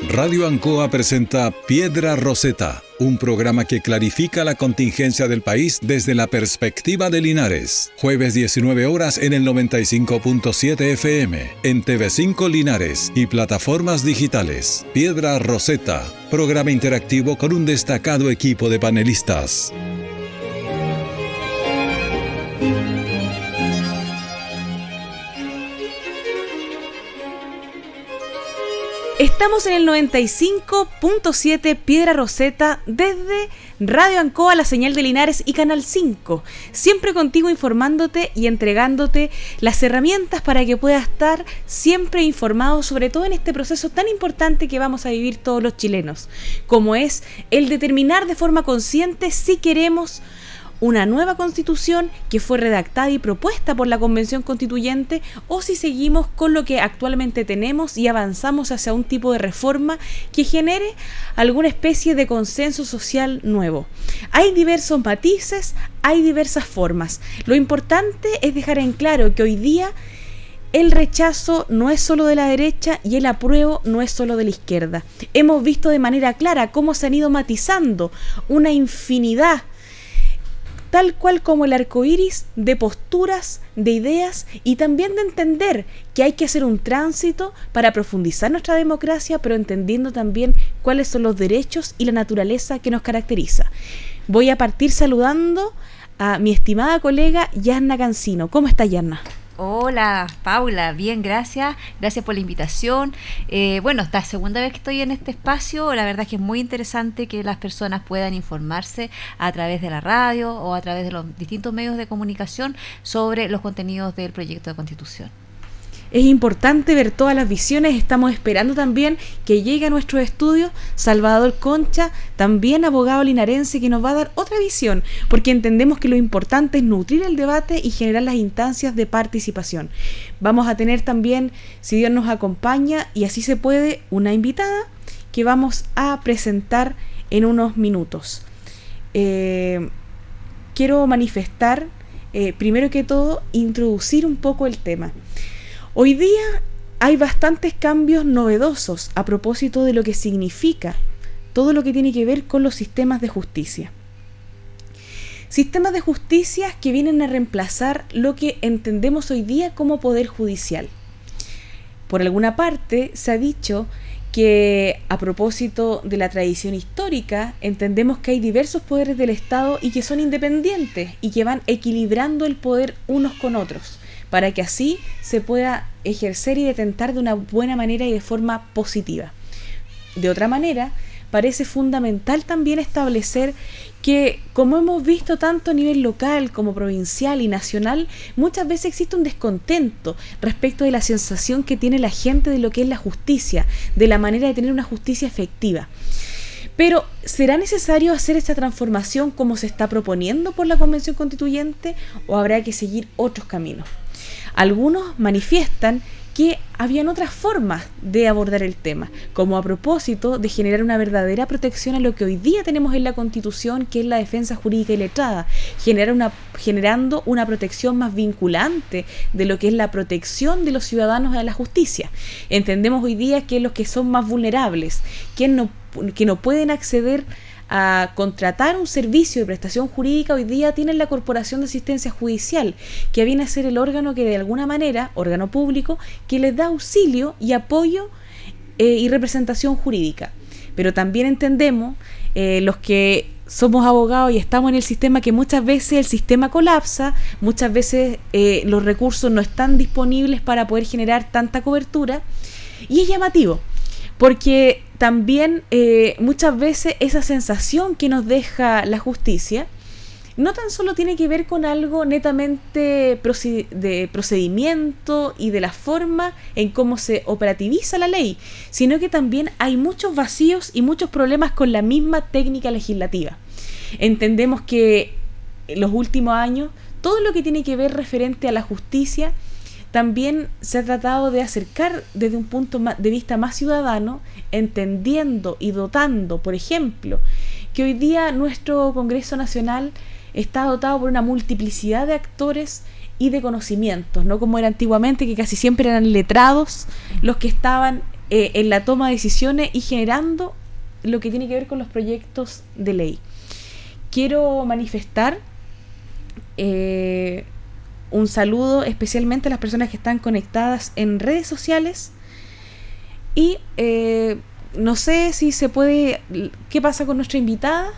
Radio Ancoa presenta Piedra Roseta, un programa que clarifica la contingencia del país desde la perspectiva de Linares. Jueves 19 horas en el 95.7 FM, en TV5 Linares y plataformas digitales. Piedra Roseta, programa interactivo con un destacado equipo de panelistas. Estamos en el 95.7 Piedra Roseta desde Radio Ancoa, la señal de Linares y Canal 5. Siempre contigo informándote y entregándote las herramientas para que puedas estar siempre informado, sobre todo en este proceso tan importante que vamos a vivir todos los chilenos, como es el determinar de forma consciente si queremos una nueva constitución que fue redactada y propuesta por la Convención Constituyente, o si seguimos con lo que actualmente tenemos y avanzamos hacia un tipo de reforma que genere alguna especie de consenso social nuevo. Hay diversos matices, hay diversas formas. Lo importante es dejar en claro que hoy día el rechazo no es solo de la derecha y el apruebo no es solo de la izquierda. Hemos visto de manera clara cómo se han ido matizando una infinidad, tal cual como el arco iris, de posturas, de ideas, y también de entender que hay que hacer un tránsito para profundizar nuestra democracia, pero entendiendo también cuáles son los derechos y la naturaleza que nos caracteriza. Voy a partir saludando a mi estimada colega Yarna Cancino. ¿Cómo está, Yarna? Hola, Paula, bien, gracias por la invitación. Bueno, esta segunda vez que estoy en este espacio, la verdad es que es muy interesante que las personas puedan informarse a través de la radio o a través de los distintos medios de comunicación sobre los contenidos del proyecto de Constitución. Es importante ver todas las visiones. Estamos esperando también que llegue a nuestro estudio Salvador Concha, también abogado linarense, que nos va a dar otra visión, porque entendemos que lo importante es nutrir el debate y generar las instancias de participación. Vamos a tener también, si Dios nos acompaña y así se puede, una invitada que vamos a presentar en unos minutos. Quiero manifestar, primero que todo, introducir un poco el tema. Hoy día hay bastantes cambios novedosos a propósito de lo que significa todo lo que tiene que ver con los sistemas de justicia. Sistemas de justicia que vienen a reemplazar lo que entendemos hoy día como poder judicial. Por alguna parte se ha dicho que a propósito de la tradición histórica entendemos que hay diversos poderes del Estado y que son independientes y que van equilibrando el poder unos con otros, para que así se pueda ejercer y detentar de una buena manera y de forma positiva. De otra manera, parece fundamental también establecer que, como hemos visto tanto a nivel local como provincial y nacional, muchas veces existe un descontento respecto de la sensación que tiene la gente de lo que es la justicia, de la manera de tener una justicia efectiva. Pero, ¿será necesario hacer esta transformación como se está proponiendo por la Convención Constituyente, o habrá que seguir otros caminos? Algunos manifiestan que habían otras formas de abordar el tema, como a propósito de generar una verdadera protección a lo que hoy día tenemos en la Constitución, que es la defensa jurídica y letrada, generando una protección más vinculante de lo que es la protección de los ciudadanos a la justicia. Entendemos hoy día que los que son más vulnerables, que no pueden acceder a contratar un servicio de prestación jurídica, hoy día tienen la Corporación de Asistencia Judicial, que viene a ser el órgano que de alguna manera, órgano público, que les da auxilio y apoyo y representación jurídica. Pero también entendemos, los que somos abogados y estamos en el sistema, que muchas veces el sistema colapsa, muchas veces los recursos no están disponibles para poder generar tanta cobertura, y es llamativo, porque también muchas veces esa sensación que nos deja la justicia no tan solo tiene que ver con algo netamente de procedimiento y de la forma en cómo se operativiza la ley, sino que también hay muchos vacíos y muchos problemas con la misma técnica legislativa. Entendemos que en los últimos años todo lo que tiene que ver referente a la justicia también se ha tratado de acercar desde un punto de vista más ciudadano, entendiendo y dotando, por ejemplo, que hoy día nuestro Congreso Nacional está dotado por una multiplicidad de actores y de conocimientos, no como era antiguamente, que casi siempre eran letrados los que estaban en la toma de decisiones y generando lo que tiene que ver con los proyectos de ley. Quiero manifestar un saludo especialmente a las personas que están conectadas en redes sociales y no sé si se puede... ¿Qué pasa con nuestra invitada?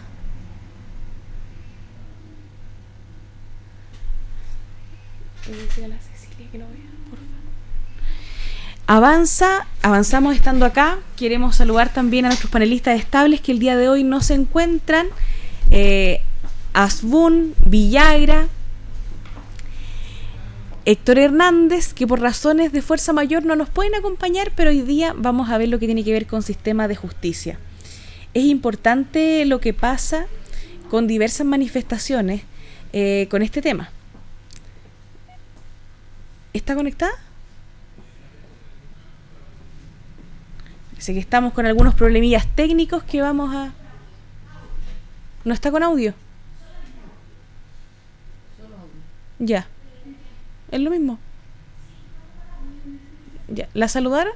Avanzamos estando acá. Queremos saludar también a nuestros panelistas estables que el día de hoy no se encuentran. Asbun, Villagra, Héctor Hernández, que por razones de fuerza mayor no nos pueden acompañar, pero hoy día vamos a ver lo que tiene que ver con sistema de justicia. Es importante lo que pasa con diversas manifestaciones con este tema. ¿Está conectada? Parece que estamos con algunos problemillas técnicos que vamos a... ¿No está con audio? Ya. Es lo mismo. Ya. ¿La saludaron?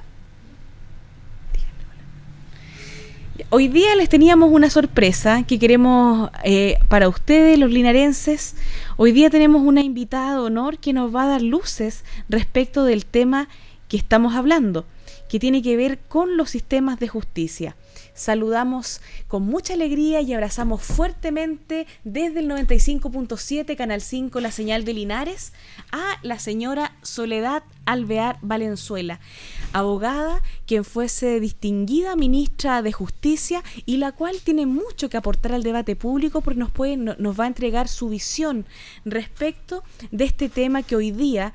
Hoy día les teníamos una sorpresa que queremos para ustedes, los linarenses. Hoy día tenemos una invitada de honor que nos va a dar luces respecto del tema que estamos hablando, que tiene que ver con los sistemas de justicia. Saludamos con mucha alegría y abrazamos fuertemente desde el 95.7, Canal 5, la señal de Linares, a la señora Soledad Alvear Valenzuela, abogada quien fuese distinguida ministra de Justicia y la cual tiene mucho que aportar al debate público porque nos va a entregar su visión respecto de este tema que hoy día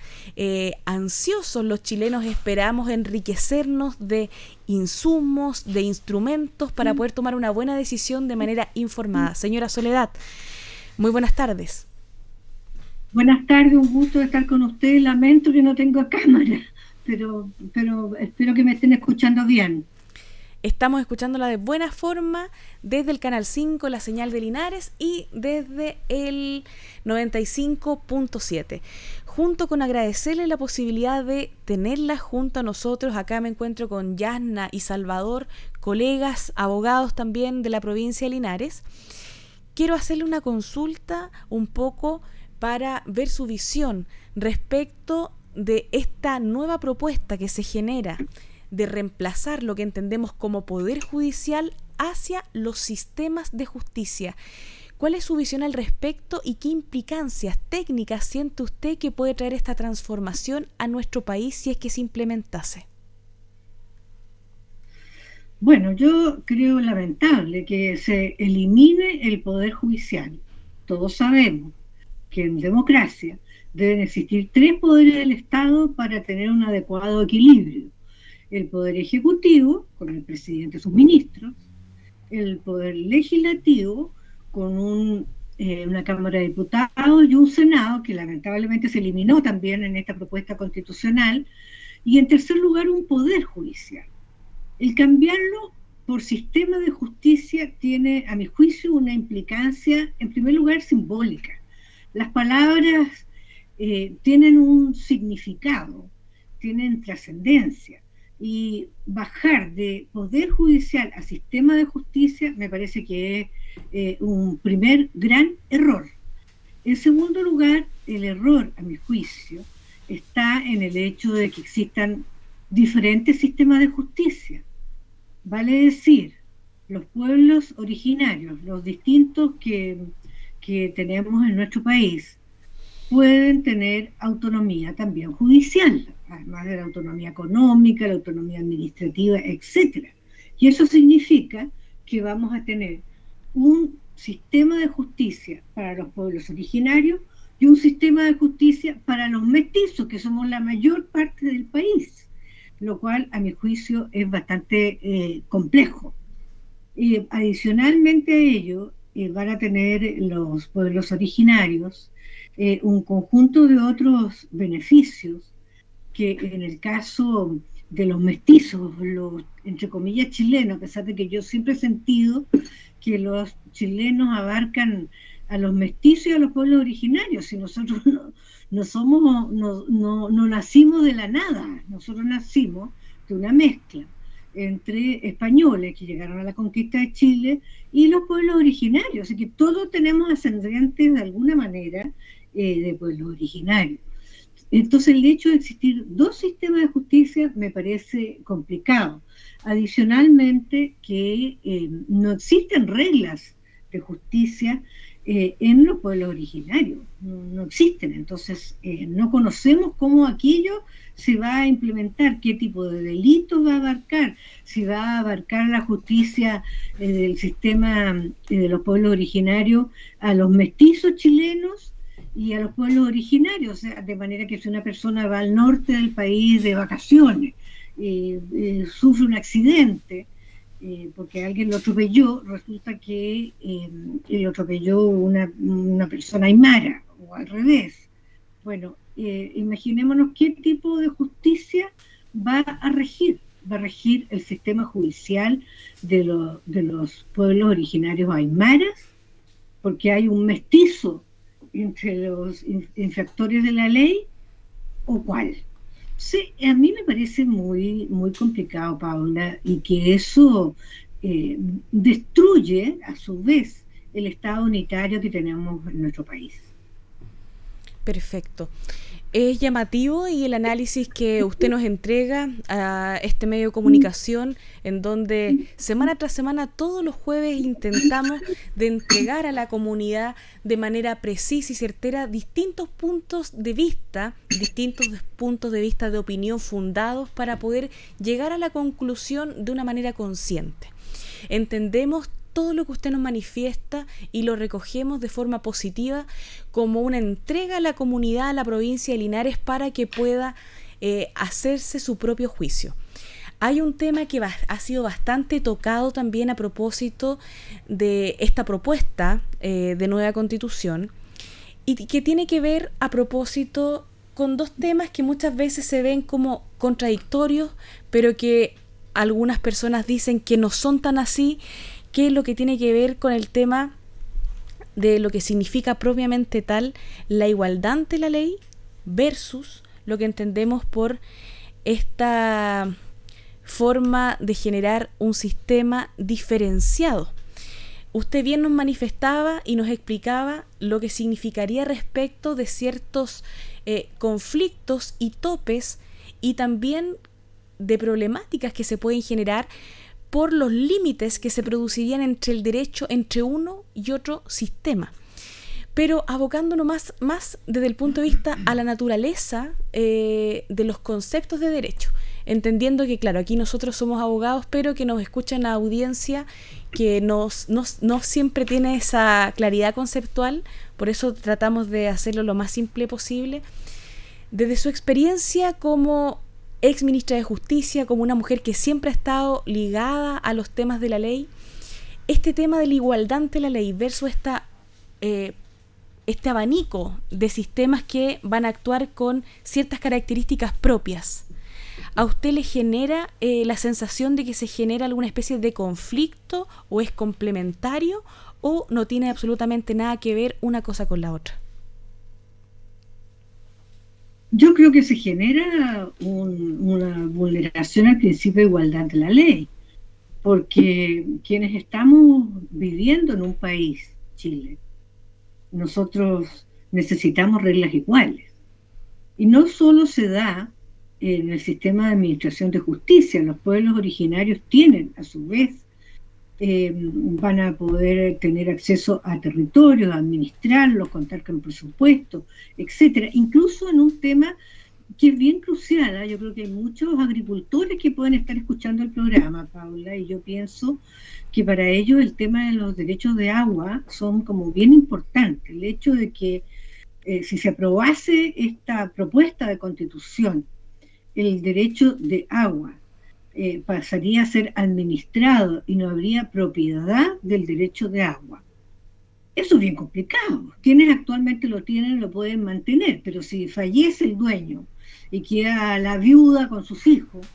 ansiosos los chilenos esperamos enriquecernos de insumos, de instrumentos para poder tomar una buena decisión de manera informada. Señora Soledad, muy buenas tardes. Buenas tardes, un gusto estar con ustedes. Lamento que no tengo cámara, pero espero que me estén escuchando bien. Estamos escuchándola de buena forma desde el Canal 5, la señal de Linares, y desde el 95.7. Junto con agradecerle la posibilidad de tenerla junto a nosotros. Acá me encuentro con Yasna y Salvador, colegas, abogados también de la provincia de Linares. Quiero hacerle una consulta un poco para ver su visión respecto de esta nueva propuesta que se genera de reemplazar lo que entendemos como poder judicial hacia los sistemas de justicia. ¿Cuál es su visión al respecto y qué implicancias técnicas siente usted que puede traer esta transformación a nuestro país si es que se implementase? Bueno, yo creo lamentable que se elimine el poder judicial. Todos sabemos que en democracia deben existir 3 poderes del Estado para tener un adecuado equilibrio. El poder ejecutivo, con el presidente y sus ministros, el poder legislativo, con una Cámara de Diputados y un Senado, que lamentablemente se eliminó también en esta propuesta constitucional, y en tercer lugar un poder judicial. El cambiarlo por sistema de justicia tiene, a mi juicio, una implicancia, en primer lugar, simbólica. Las palabras tienen un significado, tienen trascendencia, y bajar de poder judicial a sistema de justicia me parece que es un primer gran error. En segundo lugar, el error, a mi juicio, está en el hecho de que existan diferentes sistemas de justicia. Vale decir, los pueblos originarios, los distintos que tenemos en nuestro país, pueden tener autonomía también judicial, además de la autonomía económica, la autonomía administrativa, etc. Y eso significa que vamos a tener un sistema de justicia para los pueblos originarios y un sistema de justicia para los mestizos, que somos la mayor parte del país, lo cual a mi juicio es bastante complejo. Y adicionalmente a ello, van a tener los pueblos originarios un conjunto de otros beneficios que en el caso de los mestizos, los entre comillas chilenos, a pesar de que yo siempre he sentido que los chilenos abarcan a los mestizos y a los pueblos originarios, si nosotros no nacimos de la nada, nosotros nacimos de una mezcla. entre españoles que llegaron a la conquista de Chile y los pueblos originarios, así que todos tenemos ascendientes de alguna manera de pueblos originarios. Entonces el hecho de existir dos sistemas de justicia me parece complicado. Adicionalmente que no existen reglas de justicia en los pueblos originarios, no existen, entonces no conocemos cómo aquello se va a implementar, qué tipo de delitos va a abarcar, si va a abarcar la justicia del sistema de los pueblos originarios a los mestizos chilenos y a los pueblos originarios, o sea, de manera que si una persona va al norte del país de vacaciones, sufre un accidente, porque alguien lo atropelló, resulta que lo atropelló una persona aymara, o al revés. Bueno, imaginémonos qué tipo de justicia va a regir. Va a regir el sistema judicial de los pueblos originarios aymaras, porque hay un mestizo entre los infractores de la ley, ¿o cuál? Sí, a mí me parece muy, muy complicado, Paula, y que eso destruye, a su vez, el Estado unitario que tenemos en nuestro país. Perfecto. Es llamativo y el análisis que usted nos entrega a este medio de comunicación, en donde semana tras semana, todos los jueves, intentamos de entregar a la comunidad de manera precisa y certera distintos puntos de vista de opinión fundados para poder llegar a la conclusión de una manera consciente. Entendemos todo lo que usted nos manifiesta y lo recogemos de forma positiva como una entrega a la comunidad, a la provincia de Linares, para que pueda hacerse su propio juicio. Hay un tema que ha sido bastante tocado también a propósito de esta propuesta de nueva constitución, y que tiene que ver a propósito con dos temas que muchas veces se ven como contradictorios, pero que algunas personas dicen que no son tan así, que es lo que tiene que ver con el tema de lo que significa propiamente tal la igualdad ante la ley versus lo que entendemos por esta forma de generar un sistema diferenciado. Usted bien nos manifestaba y nos explicaba lo que significaría respecto de ciertos conflictos y topes, y también de problemáticas que se pueden generar por los límites que se producirían entre el derecho entre uno y otro sistema. Pero abocándonos más desde el punto de vista a la naturaleza de los conceptos de derecho, entendiendo que, claro, aquí nosotros somos abogados, pero que nos escuchan a audiencia que no siempre tiene esa claridad conceptual, por eso tratamos de hacerlo lo más simple posible. Desde su experiencia como ex ministra de Justicia, como una mujer que siempre ha estado ligada a los temas de la ley, este tema de la igualdad ante la ley versus este abanico de sistemas que van a actuar con ciertas características propias, ¿a usted le genera la sensación de que se genera alguna especie de conflicto, o es complementario, o no tiene absolutamente nada que ver una cosa con la otra? Yo creo que se genera una vulneración al principio de igualdad de la ley, porque quienes estamos viviendo en un país, Chile, nosotros necesitamos reglas iguales. Y no solo se da en el sistema de administración de justicia, los pueblos originarios tienen, a su vez, van a poder tener acceso a territorios, a administrarlos, contar con presupuesto, etcétera. Incluso en un tema que es bien crucial, ¿eh? Yo creo que hay muchos agricultores que pueden estar escuchando el programa, Paula, y yo pienso que para ellos el tema de los derechos de agua son como bien importantes. El hecho de que si se aprobase esta propuesta de constitución, el derecho de agua pasaría a ser administrado y no habría propiedad del derecho de agua. Eso es bien complicado. Quienes actualmente lo tienen lo pueden mantener, pero si fallece el dueño y queda la viuda con sus hijos,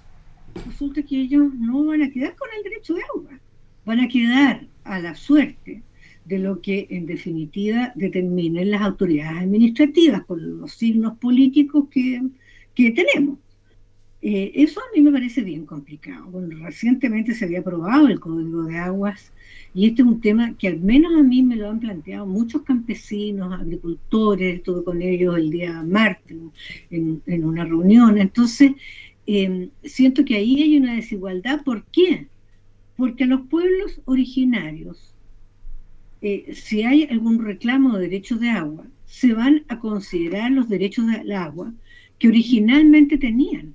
resulta que ellos no van a quedar con el derecho de agua, van a quedar a la suerte de lo que en definitiva determinen las autoridades administrativas con los signos políticos que tenemos. Eso a mí me parece bien complicado. Bueno, recientemente se había aprobado el Código de Aguas y este es un tema que al menos a mí me lo han planteado muchos campesinos, agricultores, estuve con ellos el día martes en una reunión. Entonces, siento que ahí hay una desigualdad. ¿Por qué? Porque a los pueblos originarios, si hay algún reclamo de derechos de agua, se van a considerar los derechos del agua que originalmente tenían.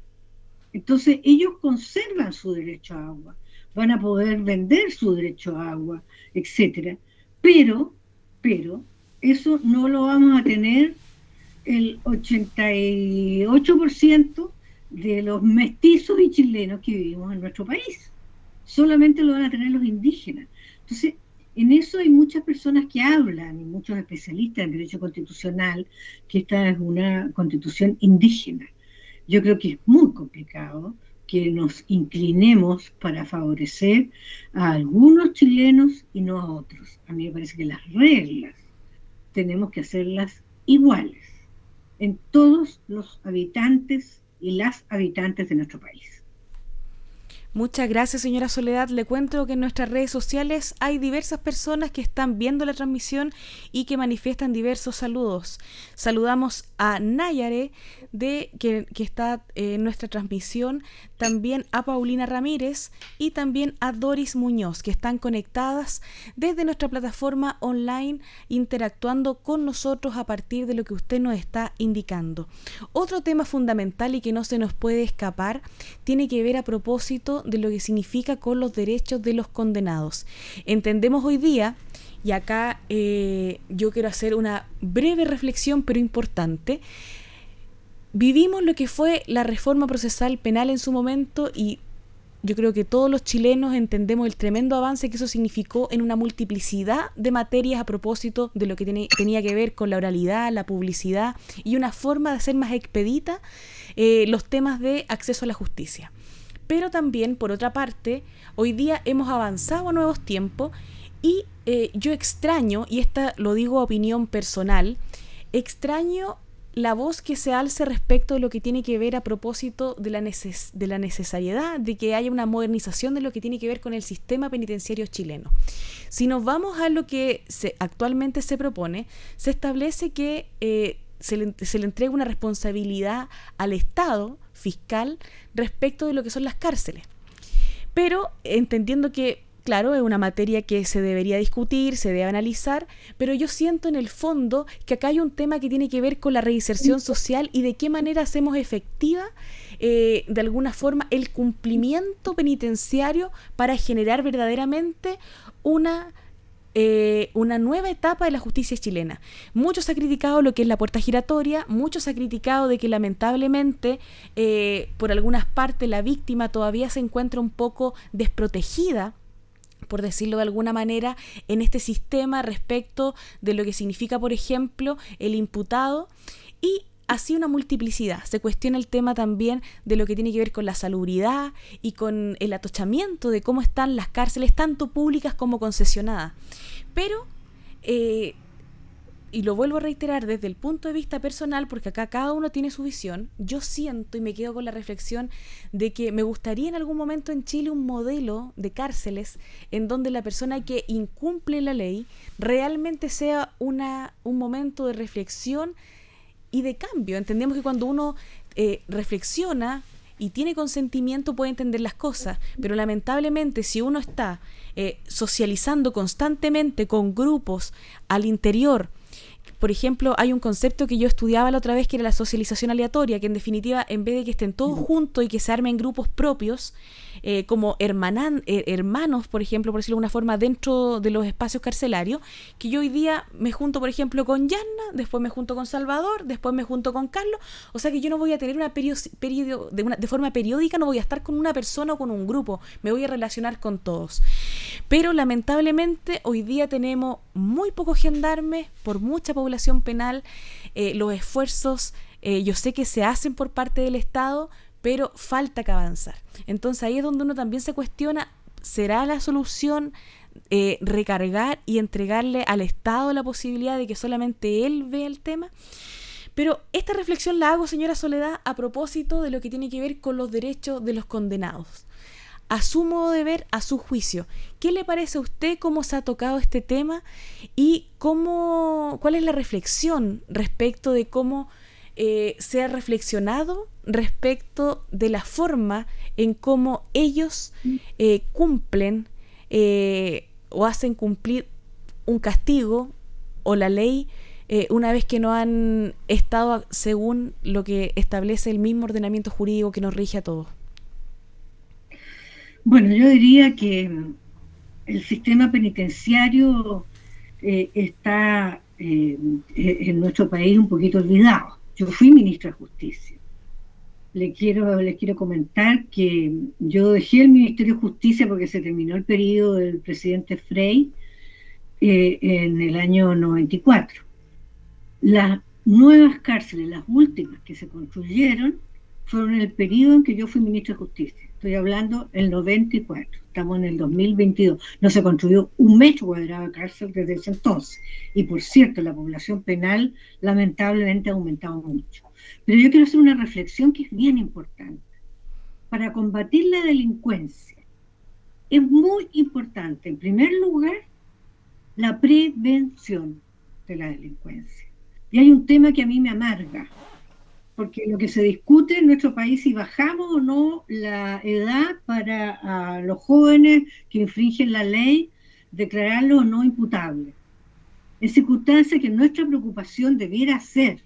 Entonces ellos conservan su derecho a agua, van a poder vender su derecho a agua, etcétera. Pero eso no lo vamos a tener el 88% de los mestizos y chilenos que vivimos en nuestro país. Solamente lo van a tener los indígenas. Entonces, en eso hay muchas personas que hablan, y muchos especialistas en derecho constitucional, que esta es una constitución indígena. Yo creo que es muy complicado que nos inclinemos para favorecer a algunos chilenos y no a otros. A mí me parece que las reglas tenemos que hacerlas iguales en todos los habitantes y las habitantes de nuestro país. Muchas gracias, señora Soledad. Le cuento que en nuestras redes sociales hay diversas personas que están viendo la transmisión y que manifiestan diversos saludos. Saludamos a Nayare, que está en nuestra transmisión, también a Paulina Ramírez y también a Doris Muñoz, que están conectadas desde nuestra plataforma online, interactuando con nosotros a partir de lo que usted nos está indicando. Otro tema fundamental y que no se nos puede escapar tiene que ver a propósito de lo que significa con los derechos de los condenados. Entendemos hoy día, y acá yo quiero hacer una breve reflexión pero importante, vivimos lo que fue la reforma procesal penal en su momento y yo creo que todos los chilenos entendemos el tremendo avance que eso significó en una multiplicidad de materias a propósito de lo que tenía que ver con la oralidad, la publicidad y una forma de hacer más expedita los temas de acceso a la justicia. Pero también, por otra parte, hoy día hemos avanzado a nuevos tiempos y yo extraño, y esta lo digo a opinión personal, extraño la voz que se alce respecto de lo que tiene que ver a propósito de la necesariedad de que haya una modernización de lo que tiene que ver con el sistema penitenciario chileno. Si nos vamos a lo que actualmente se propone, se establece que se le entrega una responsabilidad al Estado fiscal respecto de lo que son las cárceles. Pero entendiendo que, claro, es una materia que se debería discutir, se debe analizar, pero yo siento en el fondo que acá hay un tema que tiene que ver con la reinserción social y de qué manera hacemos efectiva, de alguna forma, el cumplimiento penitenciario para generar verdaderamente una nueva etapa de la justicia chilena. Muchos han criticado lo que es la puerta giratoria, muchos han criticado de que lamentablemente por algunas partes la víctima todavía se encuentra un poco desprotegida, por decirlo de alguna manera, en este sistema respecto de lo que significa, por ejemplo, el imputado, y así una multiplicidad. Se cuestiona el tema también de lo que tiene que ver con la salubridad y con el atochamiento de cómo están las cárceles, tanto públicas como concesionadas. Pero, y lo vuelvo a reiterar desde el punto de vista personal, porque acá cada uno tiene su visión, yo siento y me quedo con la reflexión de que me gustaría en algún momento en Chile un modelo de cárceles en donde la persona que incumple la ley realmente sea un momento de reflexión y de cambio. Entendemos que cuando uno reflexiona y tiene consentimiento puede entender las cosas, pero lamentablemente si uno está socializando constantemente con grupos al interior, por ejemplo, hay un concepto que yo estudiaba la otra vez que era la socialización aleatoria, que en definitiva, en vez de que estén todos juntos y que se armen grupos propios, como hermanos, por ejemplo, por decirlo de alguna forma, dentro de los espacios carcelarios, que yo hoy día me junto, por ejemplo, con Yanna, después me junto con Salvador, después me junto con Carlos, o sea que yo no voy a tener de forma periódica, no voy a estar con una persona o con un grupo, me voy a relacionar con todos. Pero lamentablemente hoy día tenemos muy pocos gendarmes por mucha población penal, los esfuerzos yo sé que se hacen por parte del Estado, pero falta que avanzar. Entonces ahí es donde uno también se cuestiona, ¿será la solución recargar y entregarle al Estado la posibilidad de que solamente él vea el tema? Pero esta reflexión la hago, señora Soledad, a propósito de lo que tiene que ver con los derechos de los condenados. A su modo de ver, a su juicio, ¿qué le parece a usted cómo se ha tocado este tema y cuál es la reflexión respecto de cómo se ha reflexionado respecto de la forma en cómo ellos cumplen o hacen cumplir un castigo o la ley una vez que no han estado según lo que establece el mismo ordenamiento jurídico que nos rige a todos? Bueno, yo diría que el sistema penitenciario está en nuestro país un poquito olvidado. Yo fui ministra de Justicia. Les quiero comentar que yo dejé el Ministerio de Justicia porque se terminó el periodo del presidente Frei en el año 94. Las nuevas cárceles, las últimas que se construyeron, fueron en el periodo en que yo fui ministra de Justicia. Estoy hablando del 94, estamos en el 2022. No se construyó un metro cuadrado de cárcel desde ese entonces. Y por cierto, la población penal lamentablemente ha aumentado mucho. Pero yo quiero hacer una reflexión que es bien importante. Para combatir la delincuencia, es muy importante, en primer lugar, la prevención de la delincuencia. Y hay un tema que a mí me amarga, porque lo que se discute en nuestro país es si bajamos o no la edad para los jóvenes que infringen la ley, declararlos o no imputables. En circunstancias que nuestra preocupación debiera ser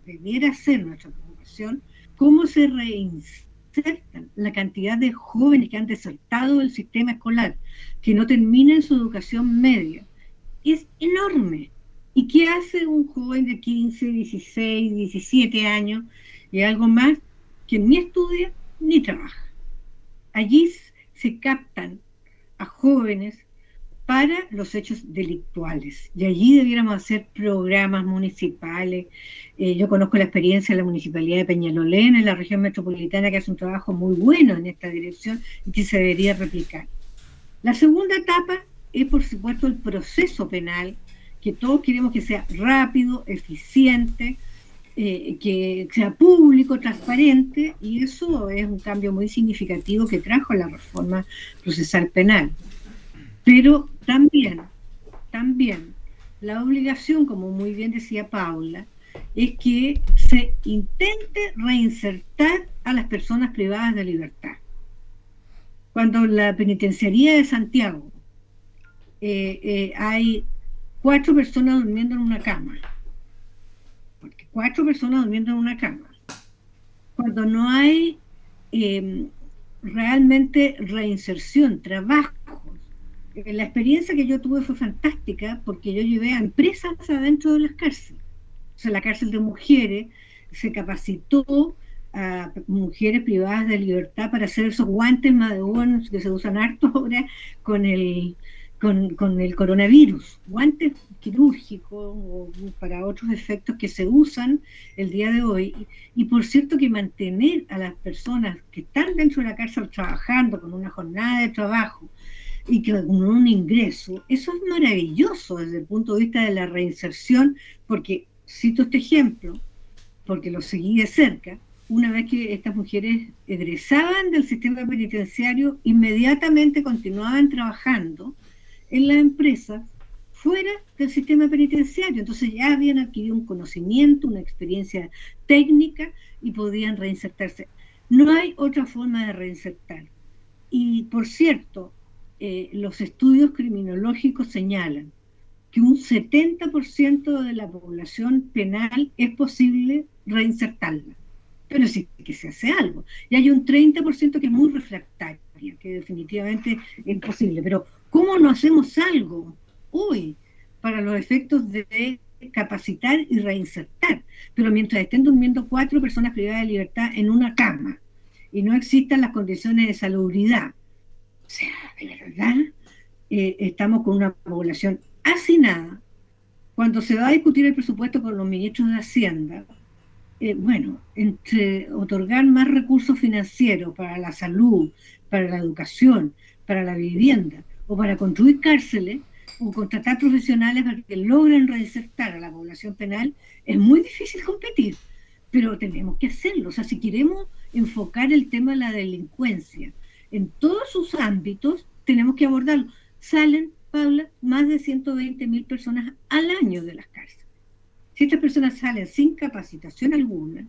nuestra preocupación, cómo se reinsertan la cantidad de jóvenes que han desertado del sistema escolar, que no terminan su educación media. Es enorme. ¿Y qué hace un joven de 15, 16, 17 años y algo más que ni estudia ni trabaja? Allí se captan a jóvenes para los hechos delictuales y allí debiéramos hacer programas municipales. Yo conozco la experiencia de la Municipalidad de Peñalolén en la región metropolitana, que hace un trabajo muy bueno en esta dirección y que se debería replicar. La segunda etapa es, por supuesto, el proceso penal, que todos queremos que sea rápido, eficiente, que sea público, transparente, y eso es un cambio muy significativo que trajo la reforma procesal penal. Pero también la obligación, como muy bien decía Paula, es que se intente reinsertar a las personas privadas de libertad. Cuando en la penitenciaría de Santiago hay 4 personas durmiendo en una cama, cuando no hay realmente reinserción, trabajos. La experiencia que yo tuve fue fantástica porque yo llevé a empresas adentro de las cárceles. O sea, la cárcel de mujeres se capacitó a mujeres privadas de libertad para hacer esos guantes madeones que se usan harto ahora con el coronavirus, guantes quirúrgicos o para otros efectos que se usan el día de hoy. Y por cierto que mantener a las personas que están dentro de la cárcel trabajando con una jornada de trabajo y que con un ingreso, eso es maravilloso desde el punto de vista de la reinserción, porque cito este ejemplo, porque lo seguí de cerca. Una vez que estas mujeres egresaban del sistema penitenciario, inmediatamente continuaban trabajando en las empresas fuera del sistema penitenciario. Entonces ya habían adquirido un conocimiento, una experiencia técnica y podían reinsertarse. No hay otra forma de reinsertar. Y por cierto, los estudios criminológicos señalan que un 70% de la población penal es posible reinsertarla, pero sí que se hace algo. Y hay un 30% que es muy refractaria, que definitivamente es imposible. Pero ¿cómo no hacemos algo hoy para los efectos de capacitar y reinsertar? Pero mientras estén durmiendo 4 personas privadas de libertad en una cama y no existan las condiciones de salubridad, o sea, de verdad, estamos con una población hacinada. Cuando se va a discutir el presupuesto con los ministros de Hacienda, entre otorgar más recursos financieros para la salud, para la educación, para la vivienda o para construir cárceles, o contratar profesionales para que logren reinsertar a la población penal, es muy difícil competir, pero tenemos que hacerlo. O sea, si queremos enfocar el tema de la delincuencia en todos sus ámbitos, tenemos que abordarlo. Salen, Paula, más de 120.000 personas al año de las cárceles. Si estas personas salen sin capacitación alguna,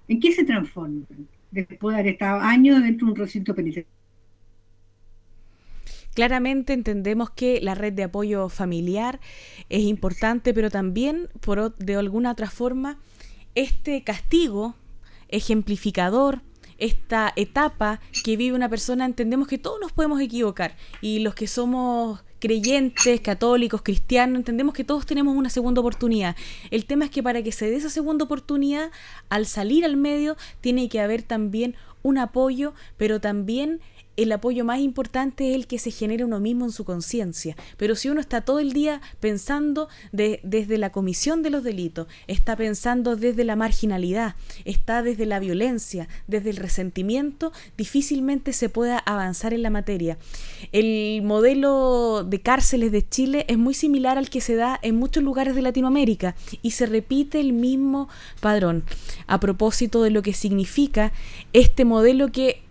¿en qué se transforman después de haber estado años dentro de un recinto penitenciario? Claramente entendemos que la red de apoyo familiar es importante, pero también, de alguna otra forma, este castigo ejemplificador, esta etapa que vive una persona, entendemos que todos nos podemos equivocar, y los que somos creyentes, católicos, cristianos, entendemos que todos tenemos una segunda oportunidad. El tema es que para que se dé esa segunda oportunidad, al salir al medio, tiene que haber también un apoyo, pero también el apoyo más importante es el que se genera uno mismo en su conciencia. Pero si uno está todo el día pensando desde la comisión de los delitos, está pensando desde la marginalidad, está desde la violencia, desde el resentimiento, difícilmente se pueda avanzar en la materia. El modelo de cárceles de Chile es muy similar al que se da en muchos lugares de Latinoamérica y se repite el mismo padrón. A propósito de lo que significa este modelo, que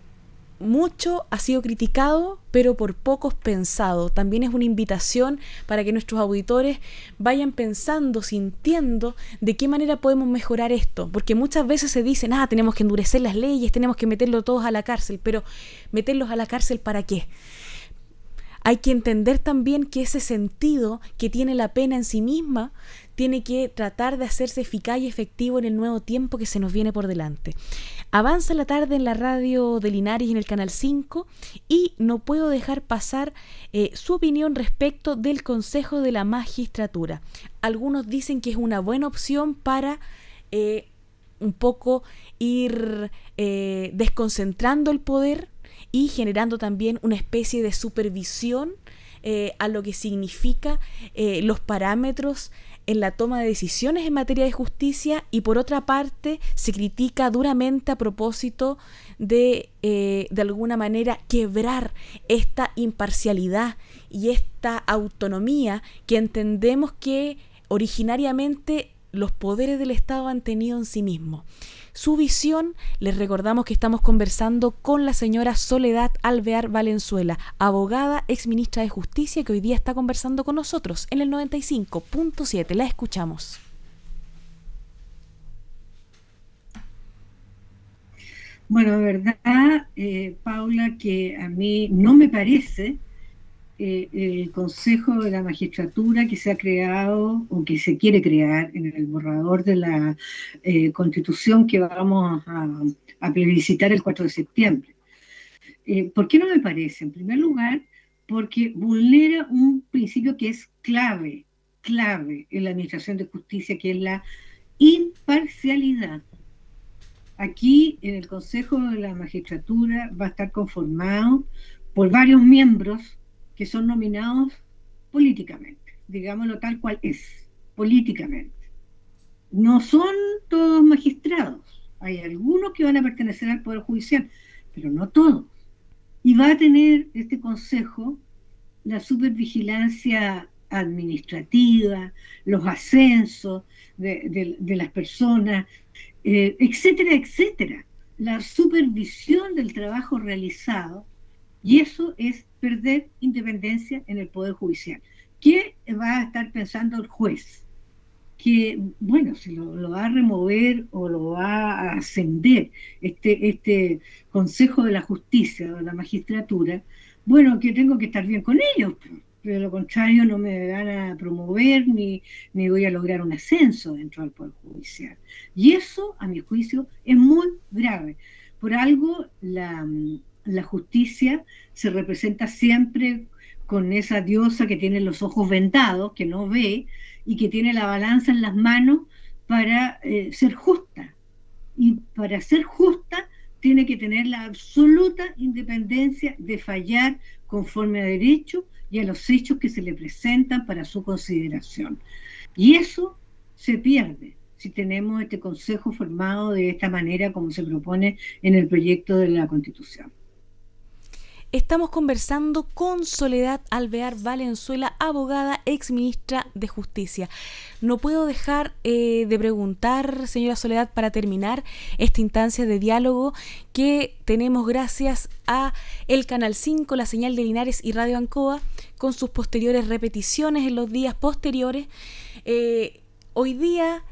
mucho ha sido criticado, pero por pocos pensado. También es una invitación para que nuestros auditores vayan pensando, sintiendo de qué manera podemos mejorar esto, porque muchas veces se dicen, tenemos que endurecer las leyes, tenemos que meterlos todos a la cárcel, pero ¿meterlos a la cárcel para qué? Hay que entender también que ese sentido que tiene la pena en sí misma tiene que tratar de hacerse eficaz y efectivo en el nuevo tiempo que se nos viene por delante. Avanza la tarde en la radio de Linares y en el Canal 5, y no puedo dejar pasar su opinión respecto del Consejo de la Magistratura. Algunos dicen que es una buena opción para un poco ir desconcentrando el poder y generando también una especie de supervisión a lo que significa los parámetros en la toma de decisiones en materia de justicia, y por otra parte se critica duramente a propósito de alguna manera quebrar esta imparcialidad y esta autonomía que entendemos que originariamente los poderes del Estado han tenido en sí mismos. Su visión, les recordamos que estamos conversando con la señora Soledad Alvear Valenzuela, abogada, exministra de Justicia, que hoy día está conversando con nosotros en el 95.7. La escuchamos. Bueno, verdad, Paula, que a mí no me parece el Consejo de la Magistratura que se ha creado o que se quiere crear en el borrador de la Constitución que vamos a plebiscitar el 4 de septiembre. ¿Por qué no me parece? En primer lugar, porque vulnera un principio que es clave en la administración de justicia, que es la imparcialidad. Aquí, en el Consejo de la Magistratura, va a estar conformado por varios miembros que son nominados políticamente, digámoslo tal cual es, políticamente. No son todos magistrados, hay algunos que van a pertenecer al Poder Judicial, pero no todos. Y va a tener este Consejo la supervigilancia administrativa, los ascensos de las personas, etcétera, etcétera, la supervisión del trabajo realizado, y eso es perder independencia en el Poder Judicial. ¿Qué va a estar pensando el juez? Que, bueno, si lo va a remover o lo va a ascender este Consejo de la Justicia o de la Magistratura, bueno, que tengo que estar bien con ellos, pero de lo contrario no me van a promover ni voy a lograr un ascenso dentro del Poder Judicial. Y eso, a mi juicio, es muy grave. Por algo, la justicia se representa siempre con esa diosa que tiene los ojos vendados, que no ve, y que tiene la balanza en las manos para ser justa. Y para ser justa tiene que tener la absoluta independencia de fallar conforme a derecho y a los hechos que se le presentan para su consideración. Y eso se pierde si tenemos este Consejo formado de esta manera como se propone en el proyecto de la Constitución. Estamos conversando con Soledad Alvear Valenzuela, abogada, exministra de Justicia. No puedo dejar de preguntar, señora Soledad, para terminar esta instancia de diálogo que tenemos gracias a el Canal 5, la señal de Linares y Radio Ancoa, con sus posteriores repeticiones en los días posteriores. Hoy día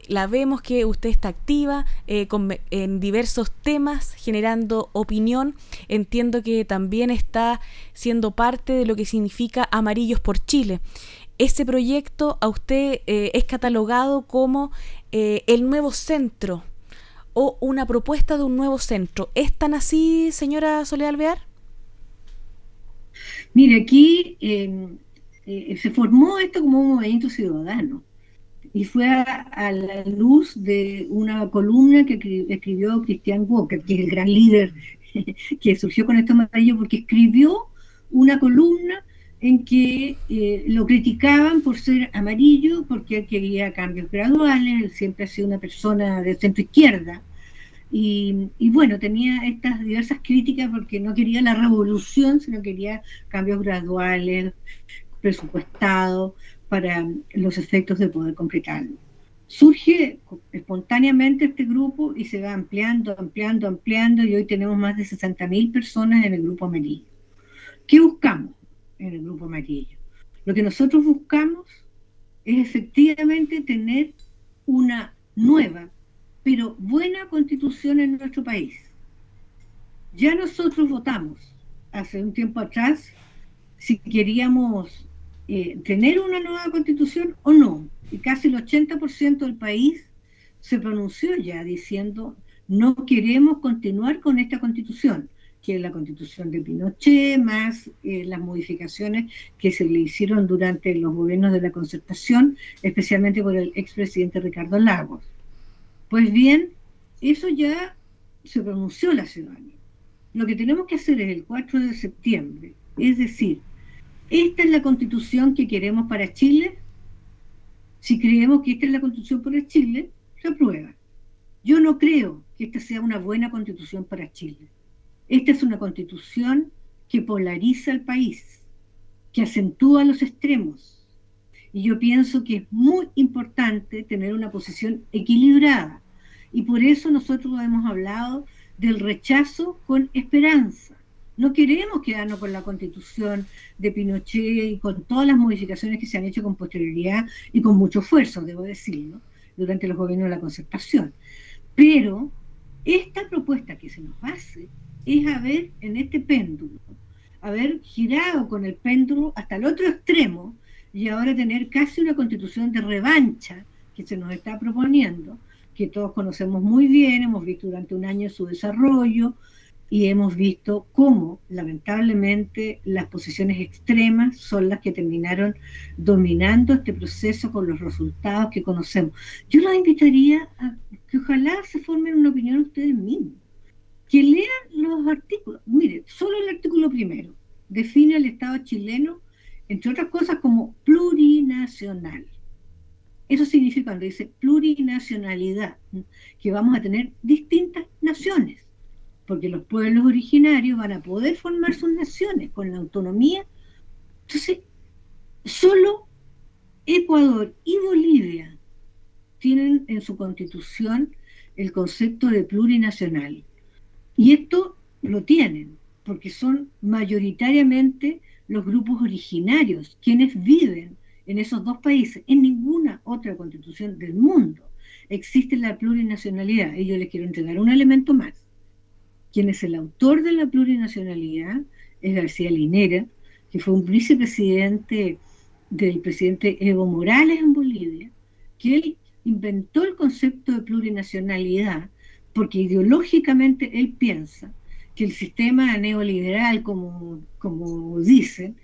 la vemos que usted está activa en diversos temas, generando opinión. Entiendo que también está siendo parte de lo que significa Amarillos por Chile. Ese proyecto a usted es catalogado como el nuevo centro o una propuesta de un nuevo centro. ¿Es tan así, señora Soledad Alvear? Mire, aquí se formó esto como un movimiento ciudadano. Y fue a la luz de una columna que escribió Christian Walker, que es el gran líder que surgió con esto amarillo, porque escribió una columna en que lo criticaban por ser amarillo, porque él quería cambios graduales, él siempre ha sido una persona de centro izquierda, y bueno, tenía estas diversas críticas porque no quería la revolución, sino quería cambios graduales, presupuestados, para los efectos de poder concretarlo. Surge espontáneamente este grupo y se va ampliando, y hoy tenemos más de 60.000 personas en el Grupo Amarillo. ¿Qué buscamos en el Grupo Amarillo? Lo que nosotros buscamos es efectivamente tener una nueva, pero buena constitución en nuestro país. Ya nosotros votamos hace un tiempo atrás si queríamos tener una nueva constitución o no, y casi el 80% del país se pronunció ya diciendo no queremos continuar con esta constitución, que es la constitución de Pinochet, más las modificaciones que se le hicieron durante los gobiernos de la Concertación, especialmente por el expresidente Ricardo Lagos. Pues bien, eso ya se pronunció la ciudadanía. Lo que tenemos que hacer es el 4 de septiembre, es decir, ¿esta es la constitución que queremos para Chile? Si creemos que esta es la constitución para Chile, se aprueba. Yo no creo que esta sea una buena constitución para Chile. Esta es una constitución que polariza al país, que acentúa los extremos. Y yo pienso que es muy importante tener una posición equilibrada. Y por eso nosotros hemos hablado del rechazo con esperanza. No queremos quedarnos con la constitución de Pinochet y con todas las modificaciones que se han hecho con posterioridad y con mucho esfuerzo, debo decirlo, durante los gobiernos de la Concertación. Pero esta propuesta que se nos hace es haber en este péndulo, haber girado con el péndulo hasta el otro extremo y ahora tener casi una constitución de revancha que se nos está proponiendo, que todos conocemos muy bien, hemos visto durante un año su desarrollo, y hemos visto cómo, lamentablemente, las posiciones extremas son las que terminaron dominando este proceso con los resultados que conocemos. Yo los invitaría a que ojalá se formen una opinión ustedes mismos, que lean los artículos. Mire, solo el artículo primero define al Estado chileno, entre otras cosas, como plurinacional. Eso significa, cuando dice plurinacionalidad, que vamos a tener distintas naciones, porque los pueblos originarios van a poder formar sus naciones con la autonomía. Entonces, solo Ecuador y Bolivia tienen en su constitución el concepto de plurinacional. Y esto lo tienen, porque son mayoritariamente los grupos originarios quienes viven en esos dos países. En ninguna otra constitución del mundo existe la plurinacionalidad. Y yo les quiero entregar un elemento más. Quien es el autor de la plurinacionalidad es García Linera, que fue un vicepresidente del presidente Evo Morales en Bolivia, que él inventó el concepto de plurinacionalidad porque ideológicamente él piensa que el sistema neoliberal, como dicen,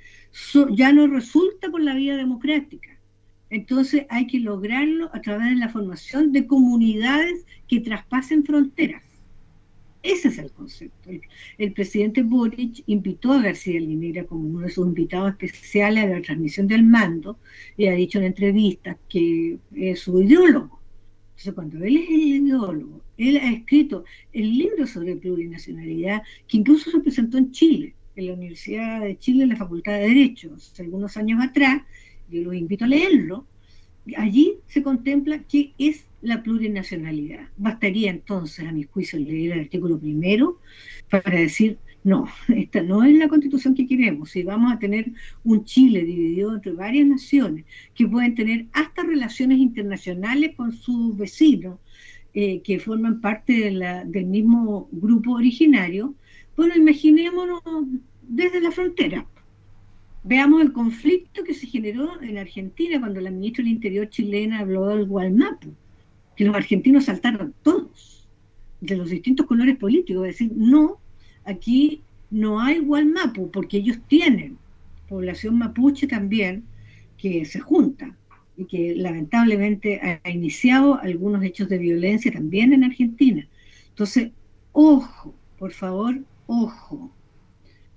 ya no resulta por la vía democrática. Entonces hay que lograrlo a través de la formación de comunidades que traspasen fronteras. Ese es el concepto. El presidente Boric invitó a García Linera como uno de sus invitados especiales a la transmisión del mando y ha dicho en entrevistas que es su ideólogo. Entonces, cuando él es el ideólogo, él ha escrito el libro sobre plurinacionalidad, que incluso se presentó en Chile, en la Universidad de Chile, en la Facultad de Derecho, hace algunos años atrás. Yo los invito a leerlo. Allí se contempla qué es la plurinacionalidad. Bastaría entonces, a mi juicio, leer el artículo primero para decir, no, esta no es la constitución que queremos. Si vamos a tener un Chile dividido entre varias naciones que pueden tener hasta relaciones internacionales con sus vecinos, que forman parte del mismo grupo originario, bueno, imaginémonos desde la frontera. Veamos el conflicto que se generó en Argentina cuando la ministra del Interior chilena habló del Gualmapu, que los argentinos saltaron todos, de los distintos colores políticos, es decir, no, aquí no hay Gualmapu, porque ellos tienen población mapuche también, que se junta, y que lamentablemente ha iniciado algunos hechos de violencia también en Argentina. Entonces, ojo, por favor, ojo.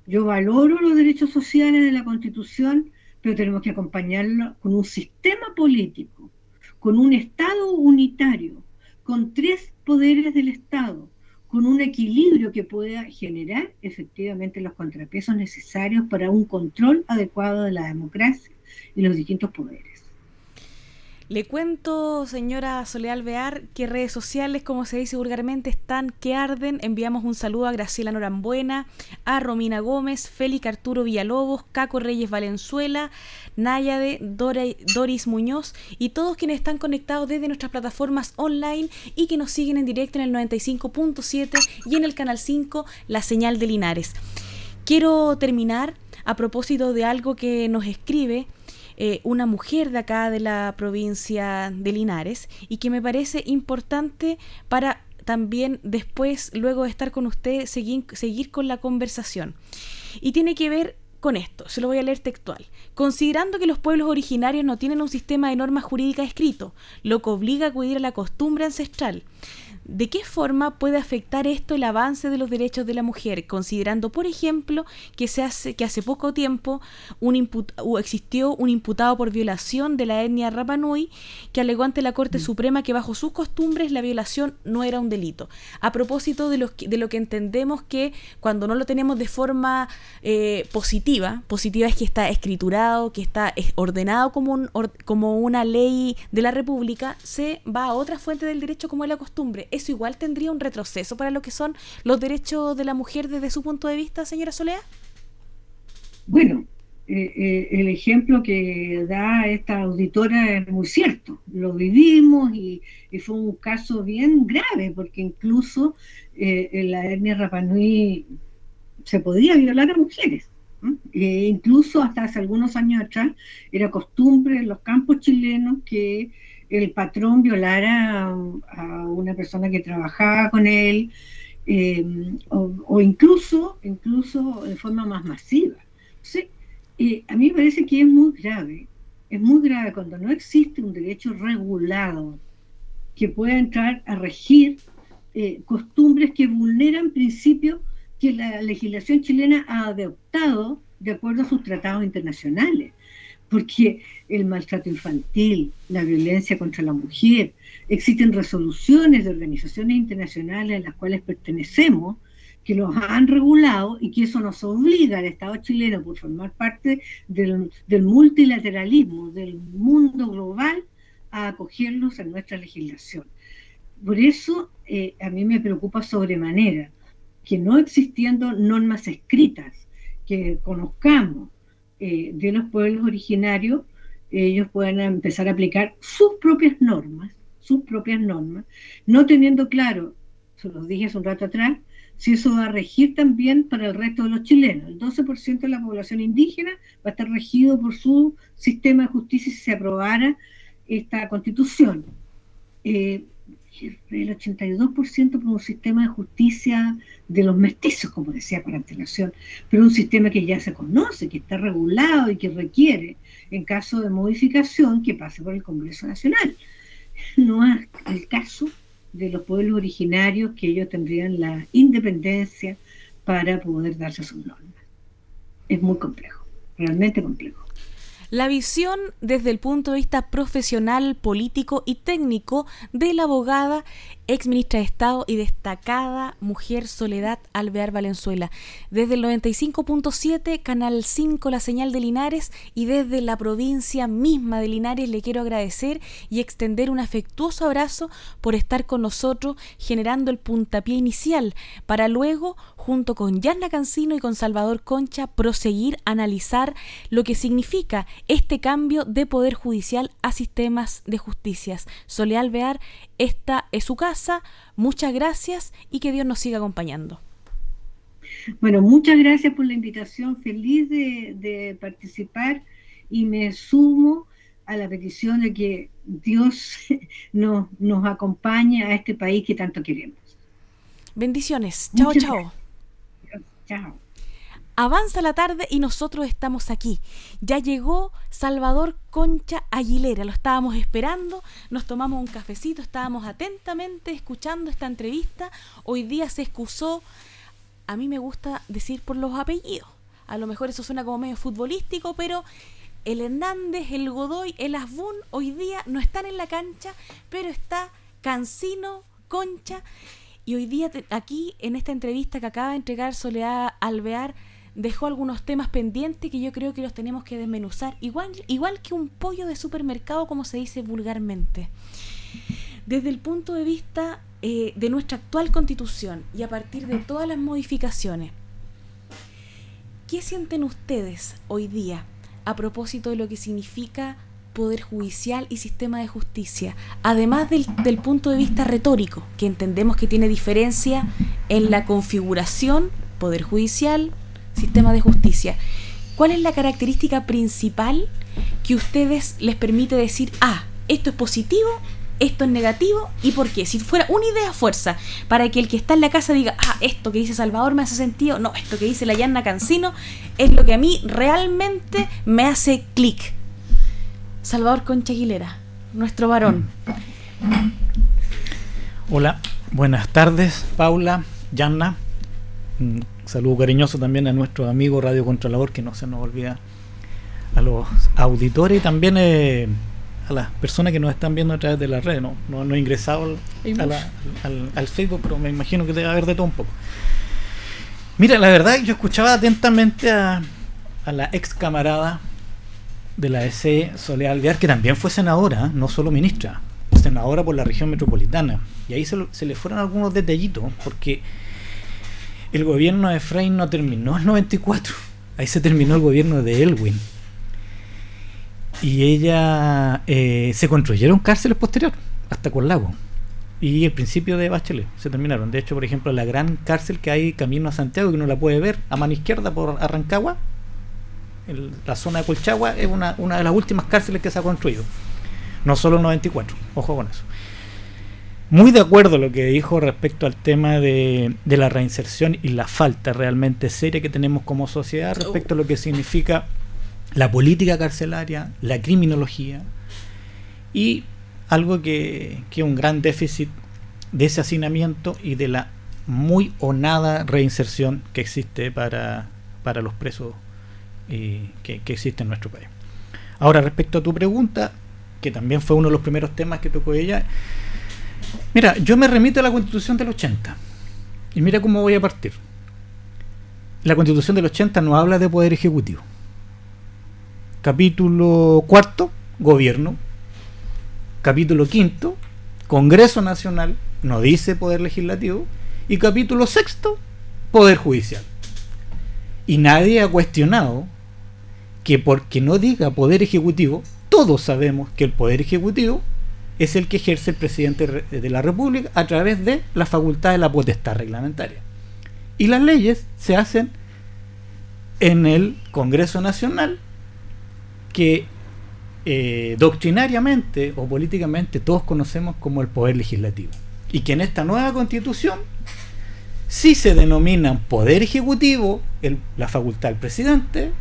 Yo valoro los derechos sociales de la Constitución, pero tenemos que acompañarlo con un sistema político, con un Estado unitario, con 3 poderes del Estado, con un equilibrio que pueda generar efectivamente los contrapesos necesarios para un control adecuado de la democracia y los distintos poderes. Le cuento, señora Soledad Alvear, que redes sociales, como se dice vulgarmente, están que arden. Enviamos un saludo a Graciela Norambuena, a Romina Gómez, Félix Arturo Villalobos, Caco Reyes Valenzuela, Náyade, Doris Muñoz y todos quienes están conectados desde nuestras plataformas online y que nos siguen en directo en el 95.7 y en el canal 5, La Señal de Linares. Quiero terminar a propósito de algo que nos escribe una mujer de acá de la provincia de Linares y que me parece importante para también después, luego de estar con usted, seguir con la conversación. Y tiene que ver con esto, se lo voy a leer textual. Considerando que los pueblos originarios no tienen un sistema de normas jurídicas escrito, lo que obliga a acudir a la costumbre ancestral, ¿de qué forma puede afectar esto el avance de los derechos de la mujer? Considerando, por ejemplo, que hace poco tiempo existió un imputado por violación de la etnia Rapa Nui que alegó ante la Corte Suprema que bajo sus costumbres la violación no era un delito. A propósito de lo que entendemos que cuando no lo tenemos de forma positiva es que está escriturado, que está ordenado como una ley de la República, se va a otra fuente del derecho como es la costumbre. ¿Eso igual tendría un retroceso para lo que son los derechos de la mujer desde su punto de vista, señora Soledad? Bueno, el ejemplo que da esta auditora es muy cierto. Lo vivimos y fue un caso bien grave, porque incluso en la etnia Rapa Nui se podía violar a mujeres. Incluso hasta hace algunos años atrás era costumbre en los campos chilenos que el patrón violara a una persona que trabajaba con él, o incluso de forma más masiva. Entonces, a mí me parece que es muy grave cuando no existe un derecho regulado que pueda entrar a regir costumbres que vulneran principios que la legislación chilena ha adoptado de acuerdo a sus tratados internacionales. Porque el maltrato infantil, la violencia contra la mujer, existen resoluciones de organizaciones internacionales a las cuales pertenecemos, que los han regulado y que eso nos obliga al Estado chileno, por formar parte del multilateralismo, del mundo global, a acogerlos en nuestra legislación. Por eso a mí me preocupa sobremanera que no existiendo normas escritas que conozcamos de los pueblos originarios, ellos puedan empezar a aplicar sus propias normas, no teniendo claro, se los dije hace un rato atrás, si eso va a regir también para el resto de los chilenos. El 12% de la población indígena va a estar regido por su sistema de justicia si se aprobara esta constitución. El 82% por un sistema de justicia de los mestizos, como decía por antelación, pero un sistema que ya se conoce, que está regulado y que requiere, en caso de modificación, que pase por el Congreso Nacional. No es el caso de los pueblos originarios, que ellos tendrían la independencia para poder darse sus normas. Es muy complejo, realmente complejo. La visión desde el punto de vista profesional, político y técnico de la abogada, ex ministra de Estado y destacada mujer Soledad Alvear Valenzuela. Desde el 95.7, Canal 5, La Señal de Linares, y desde la provincia misma de Linares le quiero agradecer y extender un afectuoso abrazo por estar con nosotros generando el puntapié inicial para luego, junto con Yanna Cancino y con Salvador Concha, proseguir a analizar lo que significa este cambio de poder judicial a sistemas de justicias. Soledad Alvear, esta es su casa, muchas gracias y que Dios nos siga acompañando. Bueno, muchas gracias por la invitación, feliz de participar y me sumo a la petición de que Dios nos acompañe a este país que tanto queremos. Bendiciones, chao, Muchas chao. gracias. Chao. Avanza la tarde y nosotros estamos aquí. Ya llegó Salvador Concha Aguilera, lo estábamos esperando, nos tomamos un cafecito, estábamos atentamente escuchando esta entrevista. Hoy día se excusó, a mí me gusta decir por los apellidos, a lo mejor eso suena como medio futbolístico, pero el Hernández, el Godoy, el Asbun hoy día no están en la cancha, pero está Cancino, Concha, y hoy día aquí en esta entrevista que acaba de entregar Soledad Alvear dejó algunos temas pendientes que yo creo que los tenemos que desmenuzar, igual que un pollo de supermercado, como se dice vulgarmente. Desde el punto de vista de nuestra actual Constitución y a partir de todas las modificaciones, ¿qué sienten ustedes hoy día a propósito de lo que significa poder judicial y sistema de justicia? Además del punto de vista retórico, que entendemos que tiene diferencia en la configuración, poder judicial, sistema de justicia. ¿Cuál es la característica principal que a ustedes les permite decir, esto es positivo, esto es negativo, y por qué? Si fuera una idea fuerza, para que el que está en la casa diga, esto que dice Salvador me hace sentido, no, esto que dice la Yanna Cancino es lo que a mí realmente me hace clic. Salvador Concha Aguilera, nuestro varón. Hola, buenas tardes, Paula, Yanna. Un saludo cariñoso también a nuestro amigo Radio Contralor, que no se nos olvida, a los auditores y también a las personas que nos están viendo a través de la red. No he ingresado al Facebook, pero me imagino que debe haber de todo un poco. Mira, la verdad, yo escuchaba atentamente a la ex camarada de la EC, Soledad Alvear, que también fue senadora, no solo ministra, senadora por la región metropolitana. Y ahí se le fueron algunos detallitos, porque el gobierno de Frey no terminó el 94, ahí se terminó el gobierno de Elwin. Y ella se construyeron cárceles posteriores, hasta con Lago. Y el principio de Bachelet se terminaron. De hecho, por ejemplo, la gran cárcel que hay camino a Santiago, que uno la puede ver a mano izquierda por Arrancagua, la zona de Colchagua, es una de las últimas cárceles que se ha construido. No solo el 94, ojo con eso. Muy de acuerdo a lo que dijo respecto al tema de la reinserción y la falta realmente seria que tenemos como sociedad respecto a lo que significa la política carcelaria, la criminología y algo que es un gran déficit de ese hacinamiento y de la muy o nada reinserción que existe para los presos que existe en nuestro país. Ahora, respecto a tu pregunta, que también fue uno de los primeros temas que tocó ella, mira, yo me remito a la Constitución del 80 y mira cómo voy a partir. La Constitución del 80 no habla de poder ejecutivo. Capítulo 4, Gobierno. Capítulo 5, Congreso Nacional, no dice Poder Legislativo. Y capítulo 6, Poder Judicial. Y nadie ha cuestionado que porque no diga Poder Ejecutivo, todos sabemos que el Poder Ejecutivo es el que ejerce el presidente de la República a través de la facultad de la potestad reglamentaria. Y las leyes se hacen en el Congreso Nacional, que doctrinariamente o políticamente todos conocemos como el Poder Legislativo, y que en esta nueva Constitución sí se denominan Poder Ejecutivo la facultad del presidente,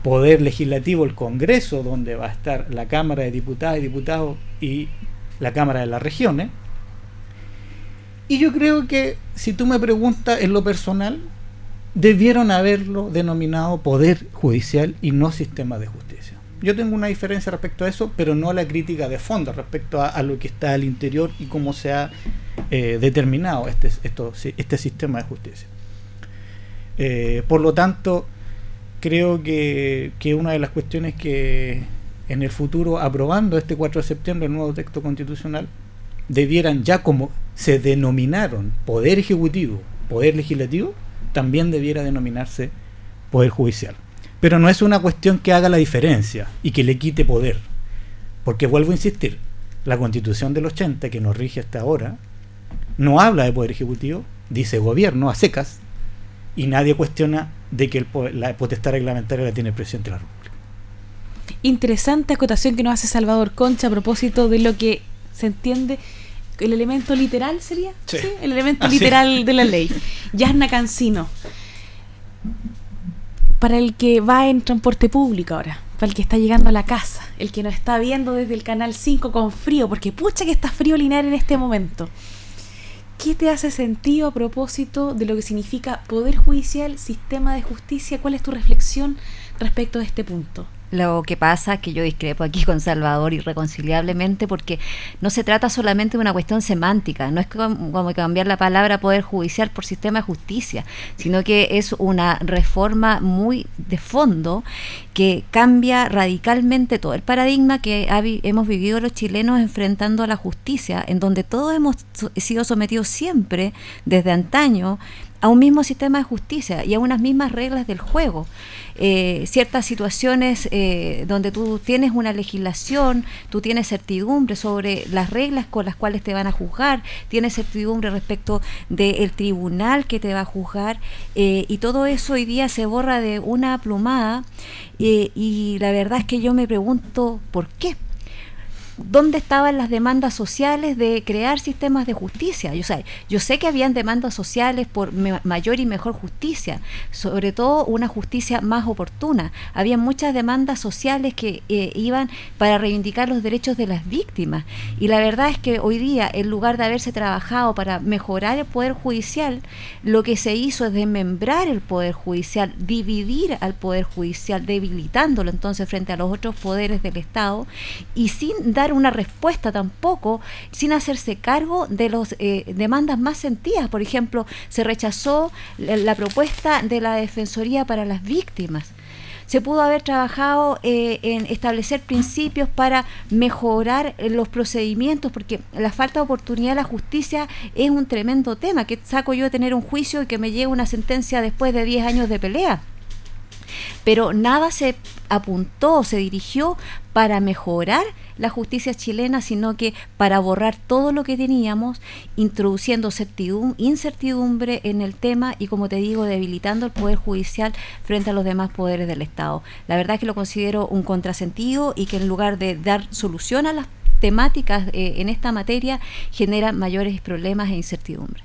Poder Legislativo el Congreso, donde va a estar la Cámara de Diputadas y Diputados y la Cámara de las Regiones. Y yo creo que, si tú me preguntas en lo personal, debieron haberlo denominado Poder Judicial y no Sistema de Justicia. Yo tengo una diferencia respecto a eso, pero no a la crítica de fondo respecto a lo que está al interior y cómo se ha determinado este sistema de justicia. Por lo tanto, creo que una de las cuestiones que en el futuro, aprobando este 4 de septiembre el nuevo texto constitucional, debieran, ya como se denominaron Poder Ejecutivo, Poder Legislativo, también debiera denominarse Poder Judicial. Pero no es una cuestión que haga la diferencia y que le quite poder, porque vuelvo a insistir, la Constitución del 80, que nos rige hasta ahora, no habla de Poder Ejecutivo, dice gobierno a secas, y nadie cuestiona de que la potestad reglamentaria la tiene el presidente de la República. Interesante acotación que nos hace Salvador Concha a propósito de lo que se entiende, el elemento literal sería, sí. ¿Sí? El elemento literal de la ley. Yasna Cancino, para el que va en transporte público ahora, para el que está llegando a la casa, el que nos está viendo desde el Canal 5 con frío, porque pucha que está frío Linares en este momento. ¿Qué te hace sentido a propósito de lo que significa Poder Judicial, sistema de justicia? ¿Cuál es tu reflexión respecto a este punto? Lo que pasa es que yo discrepo aquí con Salvador irreconciliablemente, porque no se trata solamente de una cuestión semántica, no es como cambiar la palabra Poder Judicial por sistema de justicia, sino que es una reforma muy de fondo que cambia radicalmente todo el paradigma que hemos vivido los chilenos enfrentando a la justicia, en donde todos hemos sido sometidos siempre, desde antaño, a un mismo sistema de justicia y a unas mismas reglas del juego. Ciertas situaciones donde tú tienes una legislación, tú tienes certidumbre sobre las reglas con las cuales te van a juzgar, tienes certidumbre respecto del tribunal que te va a juzgar, y todo eso hoy día se borra de una plumada, y la verdad es que yo me pregunto ¿por qué? ¿Dónde estaban las demandas sociales de crear sistemas de justicia? Yo sé que habían demandas sociales por mayor y mejor justicia, sobre todo una justicia más oportuna. Había muchas demandas sociales que iban para reivindicar los derechos de las víctimas. Y la verdad es que hoy día, en lugar de haberse trabajado para mejorar el Poder Judicial, lo que se hizo es desmembrar el Poder Judicial, dividir al Poder Judicial, debilitándolo entonces frente a los otros poderes del Estado, y sin dar una respuesta tampoco, sin hacerse cargo de las demandas más sentidas. Por ejemplo, se rechazó la propuesta de la Defensoría para las Víctimas. Se pudo haber trabajado en establecer principios para mejorar los procedimientos, porque la falta de oportunidad de la justicia es un tremendo tema. ¿Qué saco yo de tener un juicio y que me llegue una sentencia después de 10 años de pelea? Pero nada se apuntó, se dirigió para mejorar la justicia chilena, sino que para borrar todo lo que teníamos, introduciendo incertidumbre en el tema y, como te digo, debilitando el Poder Judicial frente a los demás poderes del Estado. La verdad es que lo considero un contrasentido, y que en lugar de dar solución a las temáticas en esta materia, genera mayores problemas e incertidumbre.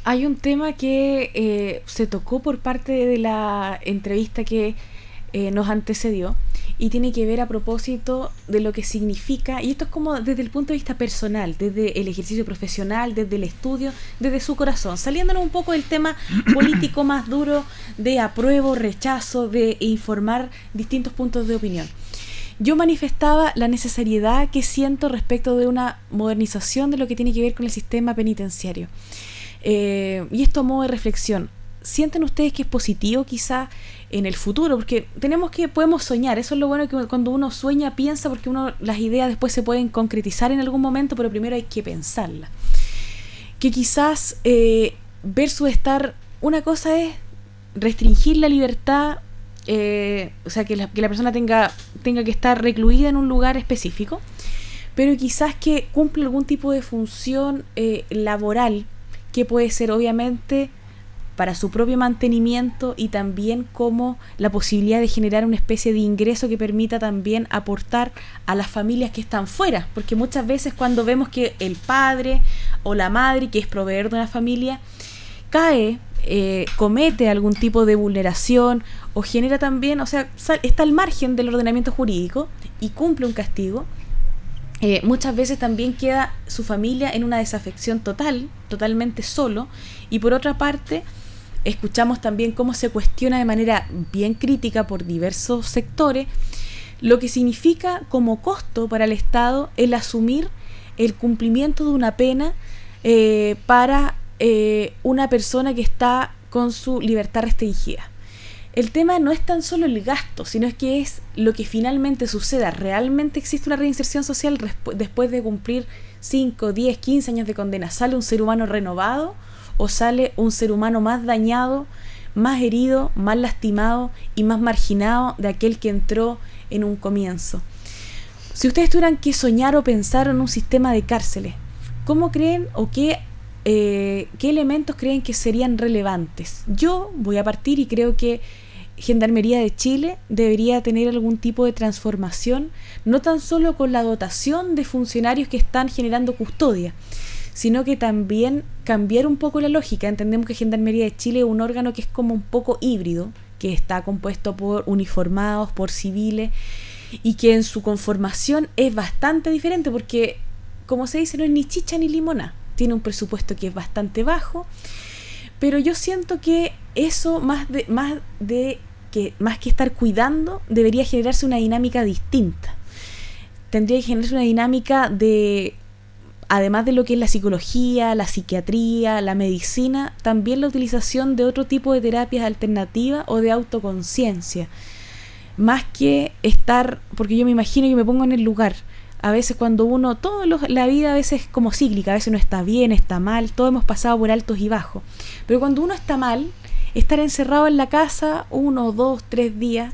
Hay un tema que se tocó por parte de la entrevista que nos antecedió, y tiene que ver a propósito de lo que significa, y esto es como desde el punto de vista personal, desde el ejercicio profesional, desde el estudio, desde su corazón, saliéndonos un poco del tema político más duro de apruebo, rechazo, de informar distintos puntos de opinión. Yo manifestaba la necesidad que siento respecto de una modernización de lo que tiene que ver con el sistema penitenciario. Y esto a modo de reflexión, ¿sienten ustedes que es positivo quizá en el futuro? Porque podemos soñar, eso es lo bueno, que cuando uno sueña piensa, porque las ideas después se pueden concretizar en algún momento, pero primero hay que pensarlas. Que quizás versus estar, una cosa es restringir la libertad, o sea, que la persona tenga que estar recluida en un lugar específico, pero quizás que cumpla algún tipo de función laboral, que puede ser obviamente para su propio mantenimiento, y también como la posibilidad de generar una especie de ingreso que permita también aportar a las familias que están fuera, porque muchas veces cuando vemos que el padre o la madre, que es proveedor de una familia, cae, comete algún tipo de vulneración o genera también, o sea, está al margen del ordenamiento jurídico y cumple un castigo, muchas veces también queda su familia en una desafección totalmente solo. Y por otra parte, escuchamos también cómo se cuestiona de manera bien crítica por diversos sectores lo que significa como costo para el Estado el asumir el cumplimiento de una pena para una persona que está con su libertad restringida. El tema no es tan solo el gasto, sino es que es lo que finalmente suceda. ¿Realmente existe una reinserción social después de cumplir 5, 10, 15 años de condena? ¿Sale un ser humano renovado o sale un ser humano más dañado, más herido, más lastimado y más marginado de aquel que entró en un comienzo? Si ustedes tuvieran que soñar o pensar en un sistema de cárceles, ¿cómo creen o qué elementos creen que serían relevantes? Yo voy a partir y creo que Gendarmería de Chile debería tener algún tipo de transformación, no tan solo con la dotación de funcionarios que están generando custodia, sino que también cambiar un poco la lógica. Entendemos que Gendarmería de Chile es un órgano que es como un poco híbrido, que está compuesto por uniformados, por civiles, y que en su conformación es bastante diferente porque, como se dice, no es ni chicha ni limona. Tiene un presupuesto que es bastante bajo, pero yo siento que eso más que estar cuidando debería generarse una dinámica distinta. Tendría que generarse una dinámica de, además de lo que es la psicología, la psiquiatría, la medicina, también la utilización de otro tipo de terapias alternativas o de autoconciencia, más que estar, porque yo me imagino, yo me pongo en el lugar. A veces cuando uno, la vida a veces es como cíclica, a veces uno está bien, está mal, todos hemos pasado por altos y bajos. Pero cuando uno está mal, estar encerrado en la casa 1, 2, 3 días,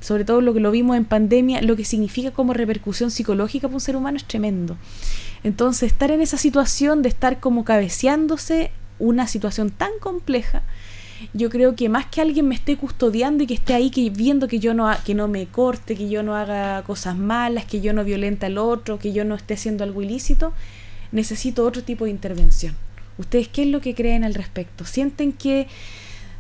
sobre todo lo que lo vimos en pandemia, lo que significa como repercusión psicológica para un ser humano es tremendo. Entonces, estar en esa situación de estar como cabeceándose una situación tan compleja, yo creo que más que alguien me esté custodiando y que esté ahí viendo que no me corte, que yo no haga cosas malas, que yo no violente al otro, que yo no esté haciendo algo ilícito, necesito otro tipo de intervención. ¿Ustedes qué es lo que creen al respecto? ¿Sienten que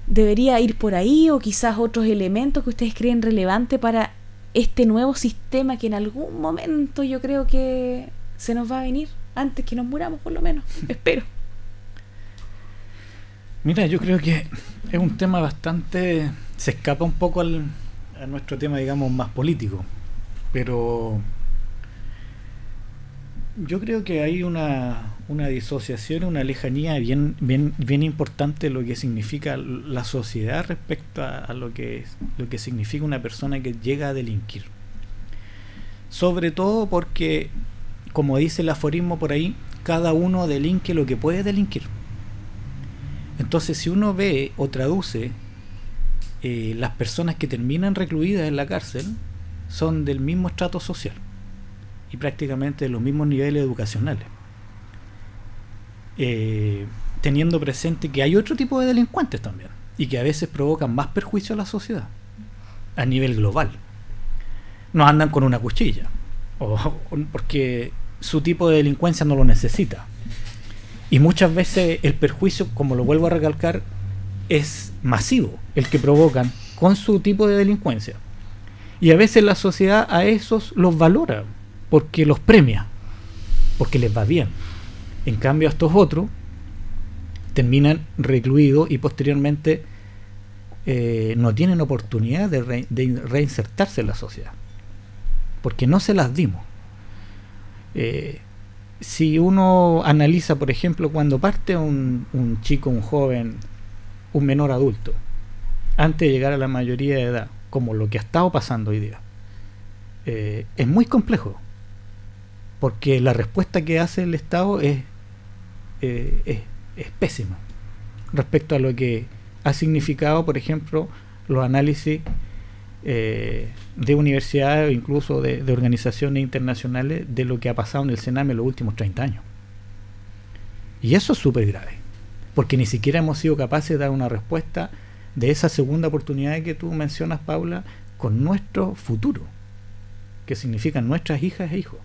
debería ir por ahí o quizás otros elementos que ustedes creen relevantes para este nuevo sistema que en algún momento yo creo que se nos va a venir antes que nos muramos, por lo menos? Espero. Mira, yo creo que es un tema bastante... se escapa un poco a nuestro tema, digamos, más político. Pero yo creo que hay una disociación, una lejanía bien importante de lo que significa la sociedad respecto a lo que significa una persona que llega a delinquir. Sobre todo porque, como dice el aforismo por ahí, cada uno delinque lo que puede delinquir. Entonces, si uno ve o traduce, las personas que terminan recluidas en la cárcel son del mismo estrato social y prácticamente de los mismos niveles educacionales, teniendo presente que hay otro tipo de delincuentes también y que a veces provocan más perjuicio a la sociedad a nivel global. No andan con una cuchilla porque su tipo de delincuencia no lo necesita. Y muchas veces el perjuicio, como lo vuelvo a recalcar, es masivo, el que provocan con su tipo de delincuencia. Y a veces la sociedad a esos los valora, porque los premia, porque les va bien. En cambio a estos otros terminan recluidos y posteriormente no tienen oportunidad de reinsertarse en la sociedad, porque no se las dimos. Si uno analiza, por ejemplo, cuando parte un chico, un joven, un menor adulto, antes de llegar a la mayoría de edad, como lo que ha estado pasando hoy día, es muy complejo, porque la respuesta que hace el Estado es pésima respecto a lo que ha significado, por ejemplo, los análisis de universidades o incluso de organizaciones internacionales de lo que ha pasado en el Sename en los últimos 30 años. Y eso es súper grave, porque ni siquiera hemos sido capaces de dar una respuesta de esa segunda oportunidad que tú mencionas, Paula, con nuestro futuro, que significan nuestras hijas e hijos,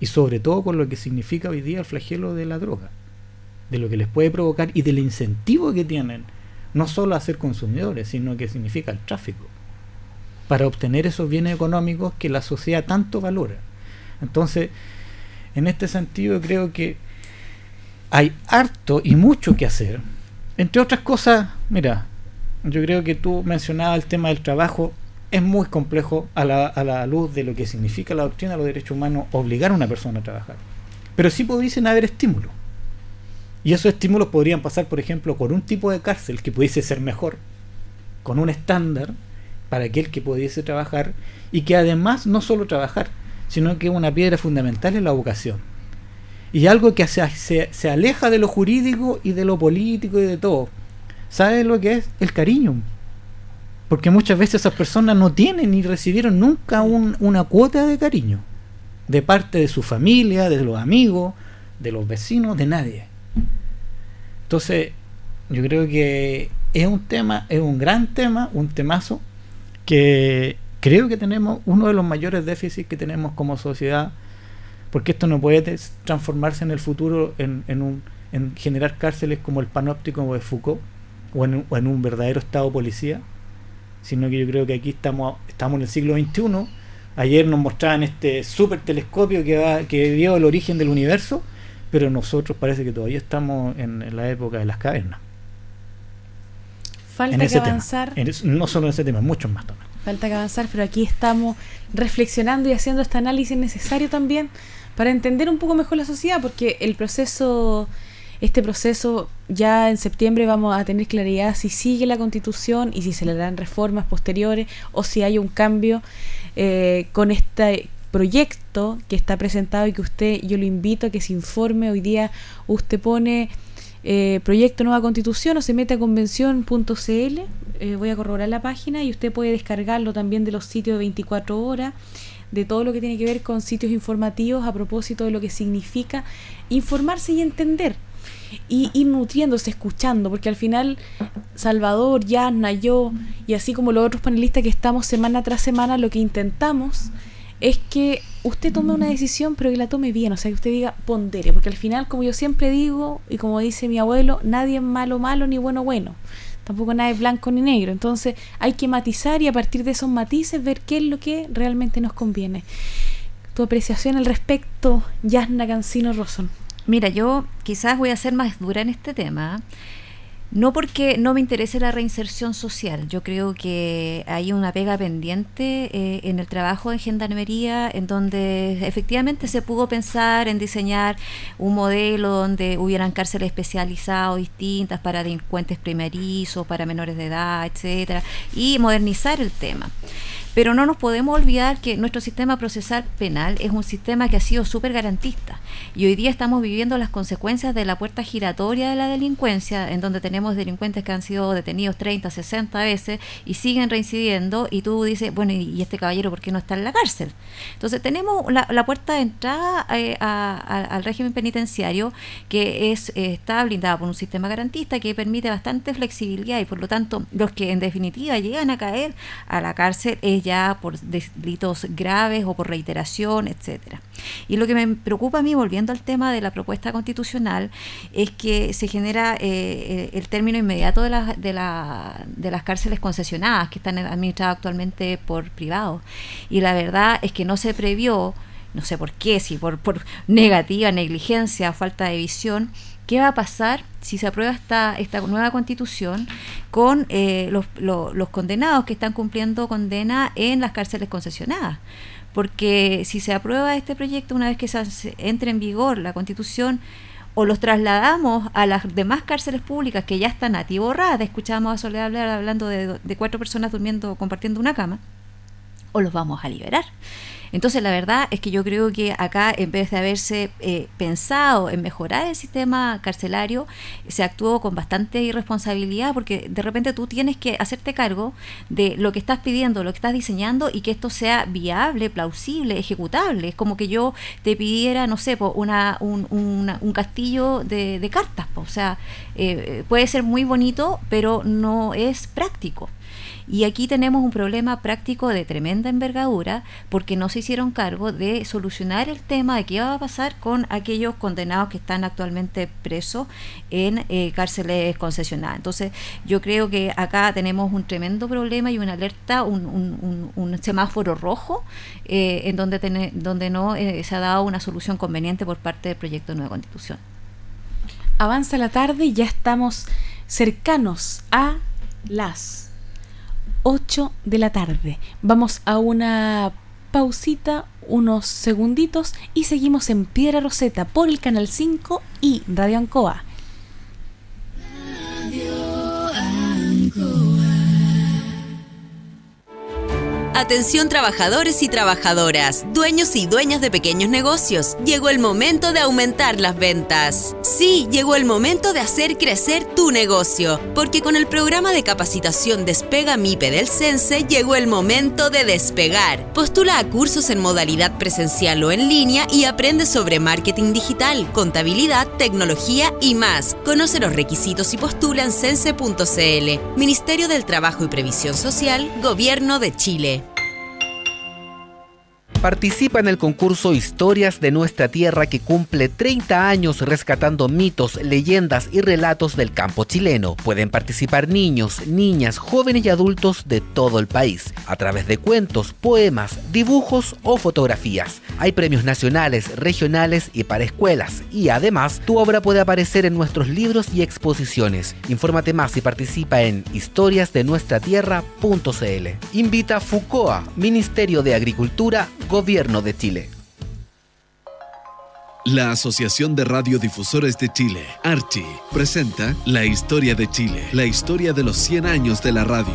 y sobre todo con lo que significa hoy día el flagelo de la droga, de lo que les puede provocar y del incentivo que tienen, no solo a ser consumidores, sino que significa el tráfico, para obtener esos bienes económicos que la sociedad tanto valora. Entonces, en este sentido creo que hay harto y mucho que hacer. Entre otras cosas, mira, yo creo que tú mencionabas el tema del trabajo. es muy complejo a la luz de lo que significa la doctrina de los derechos humanos obligar a una persona a trabajar. Pero sí pudiesen haber estímulos. Y esos estímulos podrían pasar, por ejemplo, por un tipo de cárcel que pudiese ser mejor, con un estándar para aquel que pudiese trabajar, y que además no solo trabajar, sino que una piedra fundamental es la vocación. Y algo que se aleja de lo jurídico y de lo político y de todo. ¿Sabes lo que es? El cariño. Porque muchas veces esas personas no tienen ni recibieron nunca una cuota de cariño de parte de su familia, de los amigos, de los vecinos, de nadie. Entonces, yo creo que es un tema, es un gran tema, un temazo, que creo que tenemos uno de los mayores déficits que tenemos como sociedad, porque esto no puede transformarse en el futuro en generar cárceles como el panóptico de Foucault, o en un verdadero estado policía, sino que yo creo que aquí estamos en el siglo XXI. Ayer nos mostraban este super telescopio que vio el origen del universo, pero nosotros parece que todavía estamos en la época de las cavernas. Falta que avanzar. No solo en ese tema, muchos más también. Falta que avanzar, pero aquí estamos reflexionando y haciendo este análisis necesario también para entender un poco mejor la sociedad, porque este proceso ya en septiembre vamos a tener claridad si sigue la Constitución y si se le dan reformas posteriores o si hay un cambio con este proyecto que está presentado y que yo lo invito a que se informe. Hoy día usted pone proyecto nueva Constitución o se mete a convención.cl, voy a corroborar la página y usted puede descargarlo también de los sitios de 24 horas, de todo lo que tiene que ver con sitios informativos a propósito de lo que significa informarse y entender. Y ir nutriéndose, escuchando, porque al final Salvador, Yasna, yo y así como los otros panelistas que estamos semana tras semana, lo que intentamos es que usted tome una decisión, pero que la tome bien, o sea, que usted diga, pondere, porque al final, como yo siempre digo y como dice mi abuelo, nadie es malo ni bueno, tampoco nadie es blanco ni negro. Entonces hay que matizar y a partir de esos matices ver qué es lo que realmente nos conviene. Tu apreciación al respecto, Yasna Cancino Rosón. Mira, yo quizás voy a ser más dura en este tema, no porque no me interese la reinserción social. Yo creo que hay una pega pendiente en el trabajo de gendarmería, en donde efectivamente se pudo pensar en diseñar un modelo donde hubieran cárceles especializadas distintas para delincuentes primerizos, para menores de edad, etcétera, y modernizar el tema. Pero no nos podemos olvidar que nuestro sistema procesal penal es un sistema que ha sido súper garantista y hoy día estamos viviendo las consecuencias de la puerta giratoria de la delincuencia, en donde tenemos delincuentes que han sido detenidos 30, 60 veces y siguen reincidiendo, y tú dices, bueno, ¿y este caballero por qué no está en la cárcel? Entonces tenemos la puerta de entrada al régimen penitenciario que está blindada por un sistema garantista que permite bastante flexibilidad, y por lo tanto los que en definitiva llegan a caer a la cárcel es ya por delitos graves o por reiteración, etcétera. Y lo que me preocupa a mí, volviendo al tema de la propuesta constitucional, es que se genera el término inmediato de las cárceles concesionadas que están administradas actualmente por privados. Y la verdad es que no se previó, no sé por qué, si por negativa, negligencia, falta de visión, ¿qué va a pasar si se aprueba esta nueva constitución con los condenados que están cumpliendo condena en las cárceles concesionadas? Porque si se aprueba este proyecto, una vez que entre en vigor la constitución, o los trasladamos a las demás cárceles públicas que ya están atiborradas, escuchábamos a Soledad hablar hablando de 4 personas durmiendo, compartiendo una cama, o los vamos a liberar. Entonces la verdad es que yo creo que acá, en vez de haberse pensado en mejorar el sistema carcelario, se actuó con bastante irresponsabilidad, porque de repente tú tienes que hacerte cargo de lo que estás pidiendo, lo que estás diseñando, y que esto sea viable, plausible, ejecutable. Es como que yo te pidiera, no sé, un castillo de cartas, o sea, puede ser muy bonito, pero no es práctico. Y aquí tenemos un problema práctico de tremenda envergadura, porque no se hicieron cargo de solucionar el tema de qué va a pasar con aquellos condenados que están actualmente presos en cárceles concesionadas. Entonces yo creo que acá tenemos un tremendo problema y una alerta, un semáforo rojo, en donde no se ha dado una solución conveniente por parte del proyecto de nueva constitución. Avanza la tarde y ya estamos cercanos a las 8 de la tarde. Vamos a una pausita, unos segunditos, y seguimos en Piedra Roseta por el Canal 5 y Radio Ancoa. Atención trabajadores y trabajadoras, dueños y dueñas de pequeños negocios. Llegó el momento de aumentar las ventas. Sí, llegó el momento de hacer crecer tu negocio, porque con el programa de capacitación Despega MIPE del CENSE llegó el momento de despegar. Postula a cursos en modalidad presencial o en línea y aprende sobre marketing digital, contabilidad, tecnología y más. Conoce los requisitos y postula en cense.cl. Ministerio del Trabajo y Previsión Social, Gobierno de Chile. Participa en el concurso Historias de Nuestra Tierra, que cumple 30 años rescatando mitos, leyendas y relatos del campo chileno. Pueden participar niños, niñas, jóvenes y adultos de todo el país, a través de cuentos, poemas, dibujos o fotografías. Hay premios nacionales, regionales y para escuelas. Y además, tu obra puede aparecer en nuestros libros y exposiciones. Infórmate más y participa en historiasdenuestratierra.cl. Invita FUCOA, Ministerio de Agricultura, Gobierno de Chile. La Asociación de Radiodifusores de Chile, ARCHI, presenta La Historia de Chile, la historia de los 100 años de la radio.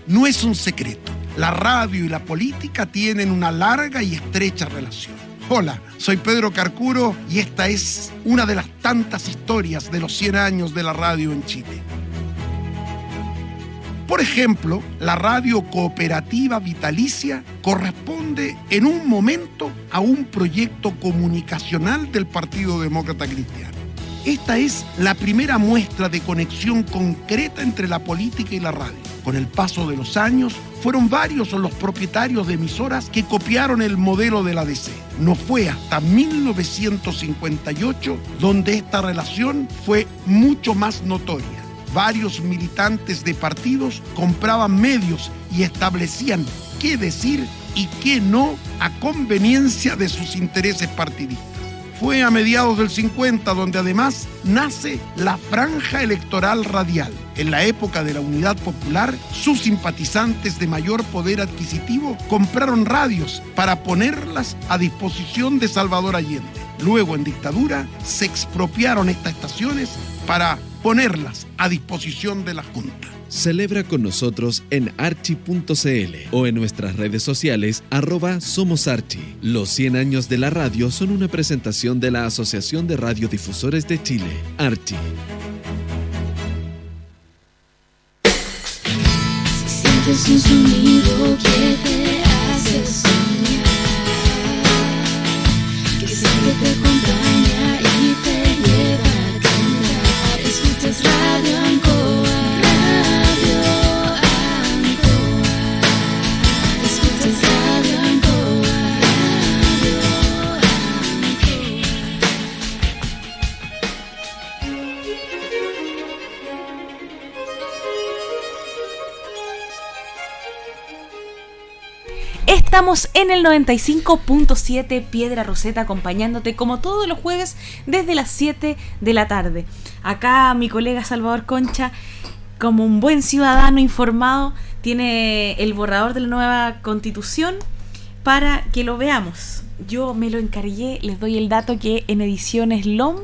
No es un secreto, la radio y la política tienen una larga y estrecha relación. Hola, soy Pedro Carcuro y esta es una de las tantas historias de los 100 años de la radio en Chile. Por ejemplo, la radio cooperativa vitalicia corresponde en un momento a un proyecto comunicacional del Partido Demócrata Cristiano. Esta es la primera muestra de conexión concreta entre la política y la radio. Con el paso de los años, fueron varios los propietarios de emisoras que copiaron el modelo de la DC. No fue hasta 1958 donde esta relación fue mucho más notoria. Varios militantes de partidos compraban medios y establecían qué decir y qué no a conveniencia de sus intereses partidistas. Fue a mediados del 50 donde además nace la franja electoral radial. En la época de la Unidad Popular, sus simpatizantes de mayor poder adquisitivo compraron radios para ponerlas a disposición de Salvador Allende. Luego, en dictadura, se expropiaron estas estaciones para ponerlas a disposición de la Junta. Celebra con nosotros en archi.cl o en nuestras redes sociales @somosarchi. Los 100 años de la radio son una presentación de la Asociación de Radiodifusores de Chile, ARCHI. Si sientes un sonido que te hace soñar, que siempre te acompaña y te lleva a cantar, escuchas Radio Ancoa. Estamos en el 95.7 Piedra Roseta, acompañándote como todos los jueves desde las 7 de la tarde. Acá mi colega Salvador Concha, como un buen ciudadano informado, tiene el borrador de la nueva Constitución para que lo veamos. Yo me lo encargué, les doy el dato que en Ediciones LOM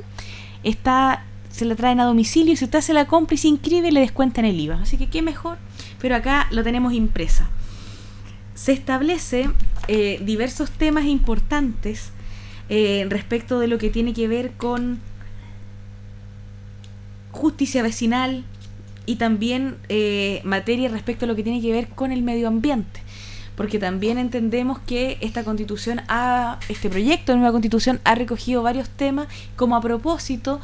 se la traen a domicilio y si usted se la compra y se inscribe le descuentan el IVA. Así que qué mejor, pero acá lo tenemos impresa. Se establece diversos temas importantes respecto de lo que tiene que ver con justicia vecinal y también materia respecto a lo que tiene que ver con el medio ambiente, porque también entendemos que este proyecto de nueva constitución ha recogido varios temas, como a propósito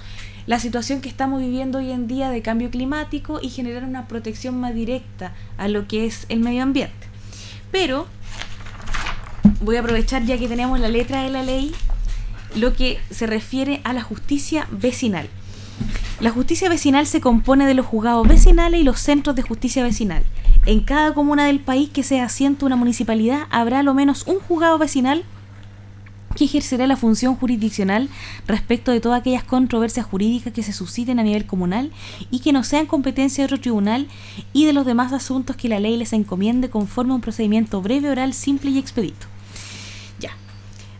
la situación que estamos viviendo hoy en día de cambio climático y generar una protección más directa a lo que es el medio ambiente. Pero voy a aprovechar, ya que tenemos la letra de la ley, lo que se refiere a la justicia vecinal. La justicia vecinal se compone de los juzgados vecinales y los centros de justicia vecinal. En cada comuna del país que sea asiento una municipalidad habrá al menos un juzgado vecinal que ejercerá la función jurisdiccional respecto de todas aquellas controversias jurídicas que se susciten a nivel comunal y que no sean competencia de otro tribunal, y de los demás asuntos que la ley les encomiende conforme a un procedimiento breve, oral, simple y expedito. Ya.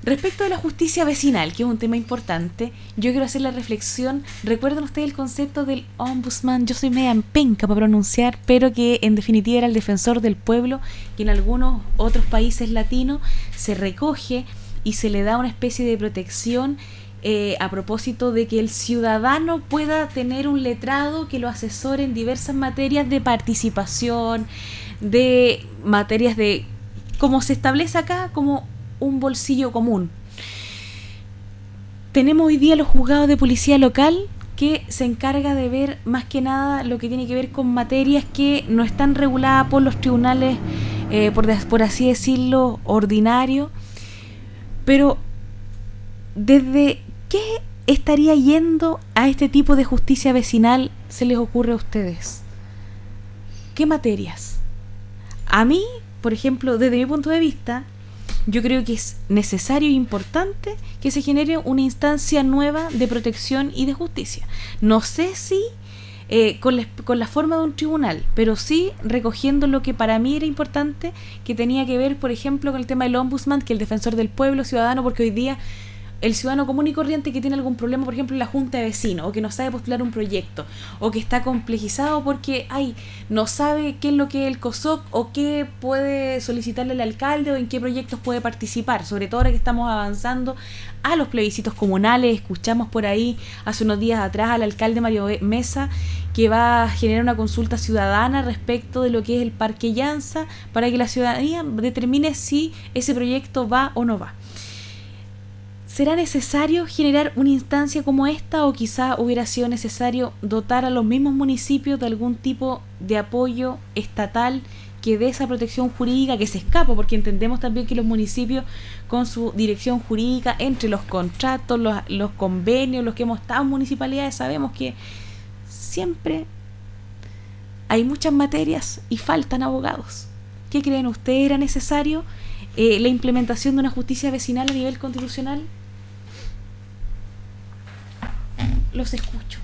Respecto de la justicia vecinal, que es un tema importante, yo quiero hacer la reflexión. ¿Recuerdan ustedes el concepto del ombudsman? Yo soy media penca para pronunciar, pero que en definitiva era el defensor del pueblo, que en algunos otros países latinos se recoge y se le da una especie de protección a propósito de que el ciudadano pueda tener un letrado que lo asesore en diversas materias de participación, de materias de, como se establece acá, como un bolsillo común. Tenemos hoy día los juzgados de policía local, que se encarga de ver más que nada lo que tiene que ver con materias que no están reguladas por los tribunales, por así decirlo, ordinarios. Pero ¿desde qué estaría yendo a este tipo de justicia vecinal se les ocurre a ustedes? ¿Qué materias? A mí, por ejemplo, desde mi punto de vista, yo creo que es necesario e importante que se genere una instancia nueva de protección y de justicia. No sé si con la forma de un tribunal, pero sí recogiendo lo que para mí era importante, que tenía que ver, por ejemplo, con el tema del ombudsman, que el defensor del pueblo ciudadano, porque hoy día el ciudadano común y corriente que tiene algún problema, por ejemplo, en la junta de vecinos, o que no sabe postular un proyecto, o que está complejizado porque no sabe qué es lo que es el COSOC, o qué puede solicitarle al alcalde, o en qué proyectos puede participar, sobre todo ahora que estamos avanzando a los plebiscitos comunales. Escuchamos por ahí hace unos días atrás al alcalde Mario Mesa, que va a generar una consulta ciudadana respecto de lo que es el Parque Llanza, para que la ciudadanía determine si ese proyecto va o no va. ¿Será necesario generar una instancia como esta, o quizá hubiera sido necesario dotar a los mismos municipios de algún tipo de apoyo estatal que dé esa protección jurídica que se escapa? Porque entendemos también que los municipios, con su dirección jurídica, entre los contratos, los convenios, los que hemos estado en municipalidades, sabemos que siempre hay muchas materias y faltan abogados. ¿Qué creen ustedes? ¿Era necesario la implementación de una justicia vecinal a nivel constitucional? Los escucho.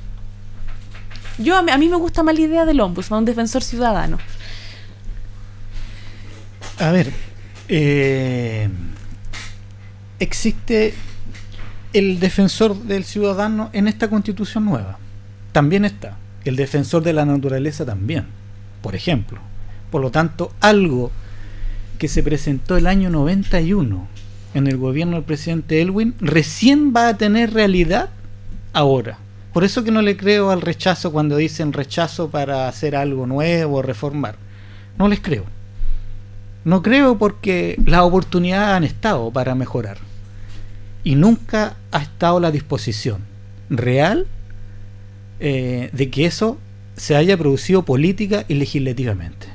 A mí me gusta más la idea del ombudsman, un defensor ciudadano. A ver, existe el defensor del ciudadano en esta constitución nueva. También está el defensor de la naturaleza también, por ejemplo. Por lo tanto, algo que se presentó el año 91 en el gobierno del presidente Elwin recién va a tener realidad ahora. Por eso que no le creo al rechazo cuando dicen rechazo para hacer algo nuevo o reformar. No les creo. No creo, porque las oportunidades han estado para mejorar y nunca ha estado la disposición real de que eso se haya producido política y legislativamente.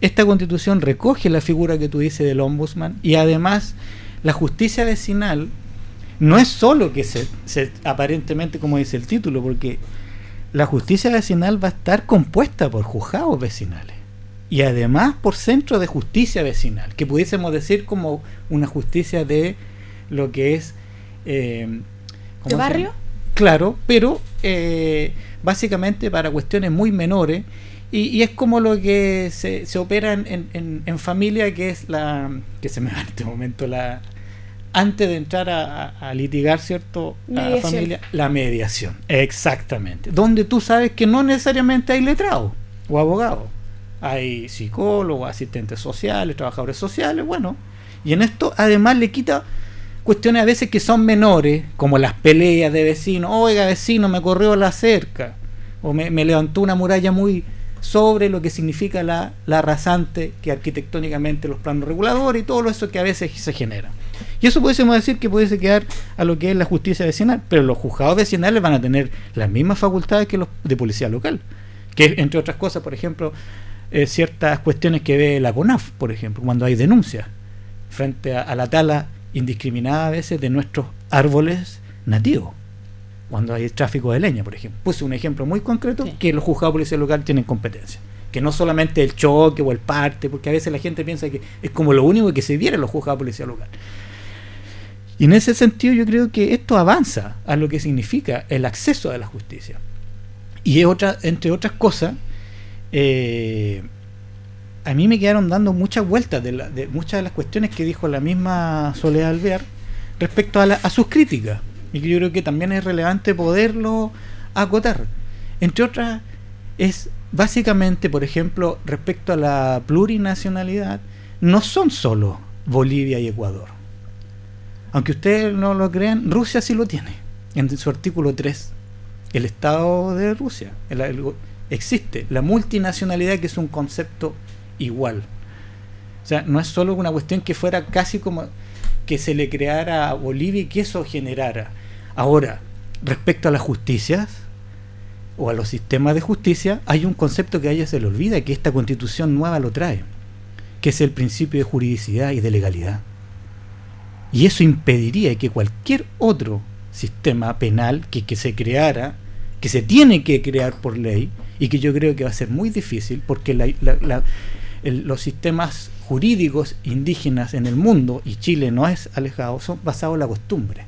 Esta constitución recoge la figura que tú dices del ombudsman, y además la justicia vecinal no es solo que se aparentemente, como dice el título, porque la justicia vecinal va a estar compuesta por juzgados vecinales y además por centros de justicia vecinal, que pudiésemos decir como una justicia de lo que es ¿de barrio? Claro, pero básicamente para cuestiones muy menores, y es como lo que se opera en familia, que es que se me va en este momento antes de entrar a litigar, ¿cierto? A la familia, la mediación, exactamente, donde tú sabes que no necesariamente hay letrados o abogados, hay psicólogos, asistentes sociales, trabajadores sociales, bueno, y en esto además le quita cuestiones a veces que son menores, como las peleas de vecinos. Oiga, vecino, me corrió la cerca, o me levantó una muralla muy sobre lo que significa la rasante, que arquitectónicamente los planos reguladores y todo eso que a veces se genera. Y eso pudiésemos decir que pudiese quedar a lo que es la justicia vecinal, pero los juzgados vecinales van a tener las mismas facultades que los de policía local, que entre otras cosas, por ejemplo, ciertas cuestiones que ve la CONAF, por ejemplo, cuando hay denuncias frente a la tala indiscriminada a veces de nuestros árboles nativos, cuando hay tráfico de leña, por ejemplo. Puse un ejemplo muy concreto, sí, que los juzgados de policía local tienen competencia, que no solamente el choque o el parte, porque a veces la gente piensa que es como lo único que se viera en los juzgados de policía local. Y en ese sentido yo creo que esto avanza a lo que significa el acceso a la justicia. Y entre otras cosas, a mí me quedaron dando muchas vueltas de muchas de las cuestiones que dijo la misma Soledad Alvear respecto a sus críticas, y que yo creo que también es relevante poderlo acotar. Entre otras, es básicamente, por ejemplo, respecto a la plurinacionalidad, no son solo Bolivia y Ecuador. Aunque ustedes no lo crean, Rusia sí lo tiene, en su artículo 3. El Estado de Rusia, existe la multinacionalidad, que es un concepto igual. O sea, no es solo una cuestión que fuera casi como que se le creara a Bolivia y que eso generara. Ahora, respecto a las justicias o a los sistemas de justicia, hay un concepto que a ella se le olvida, que esta constitución nueva lo trae, que es el principio de juridicidad y de legalidad. Y eso impediría que cualquier otro sistema penal que se creara, que se tiene que crear por ley, y que yo creo que va a ser muy difícil, porque los sistemas jurídicos indígenas en el mundo, y Chile no es alejado, son basados en la costumbre.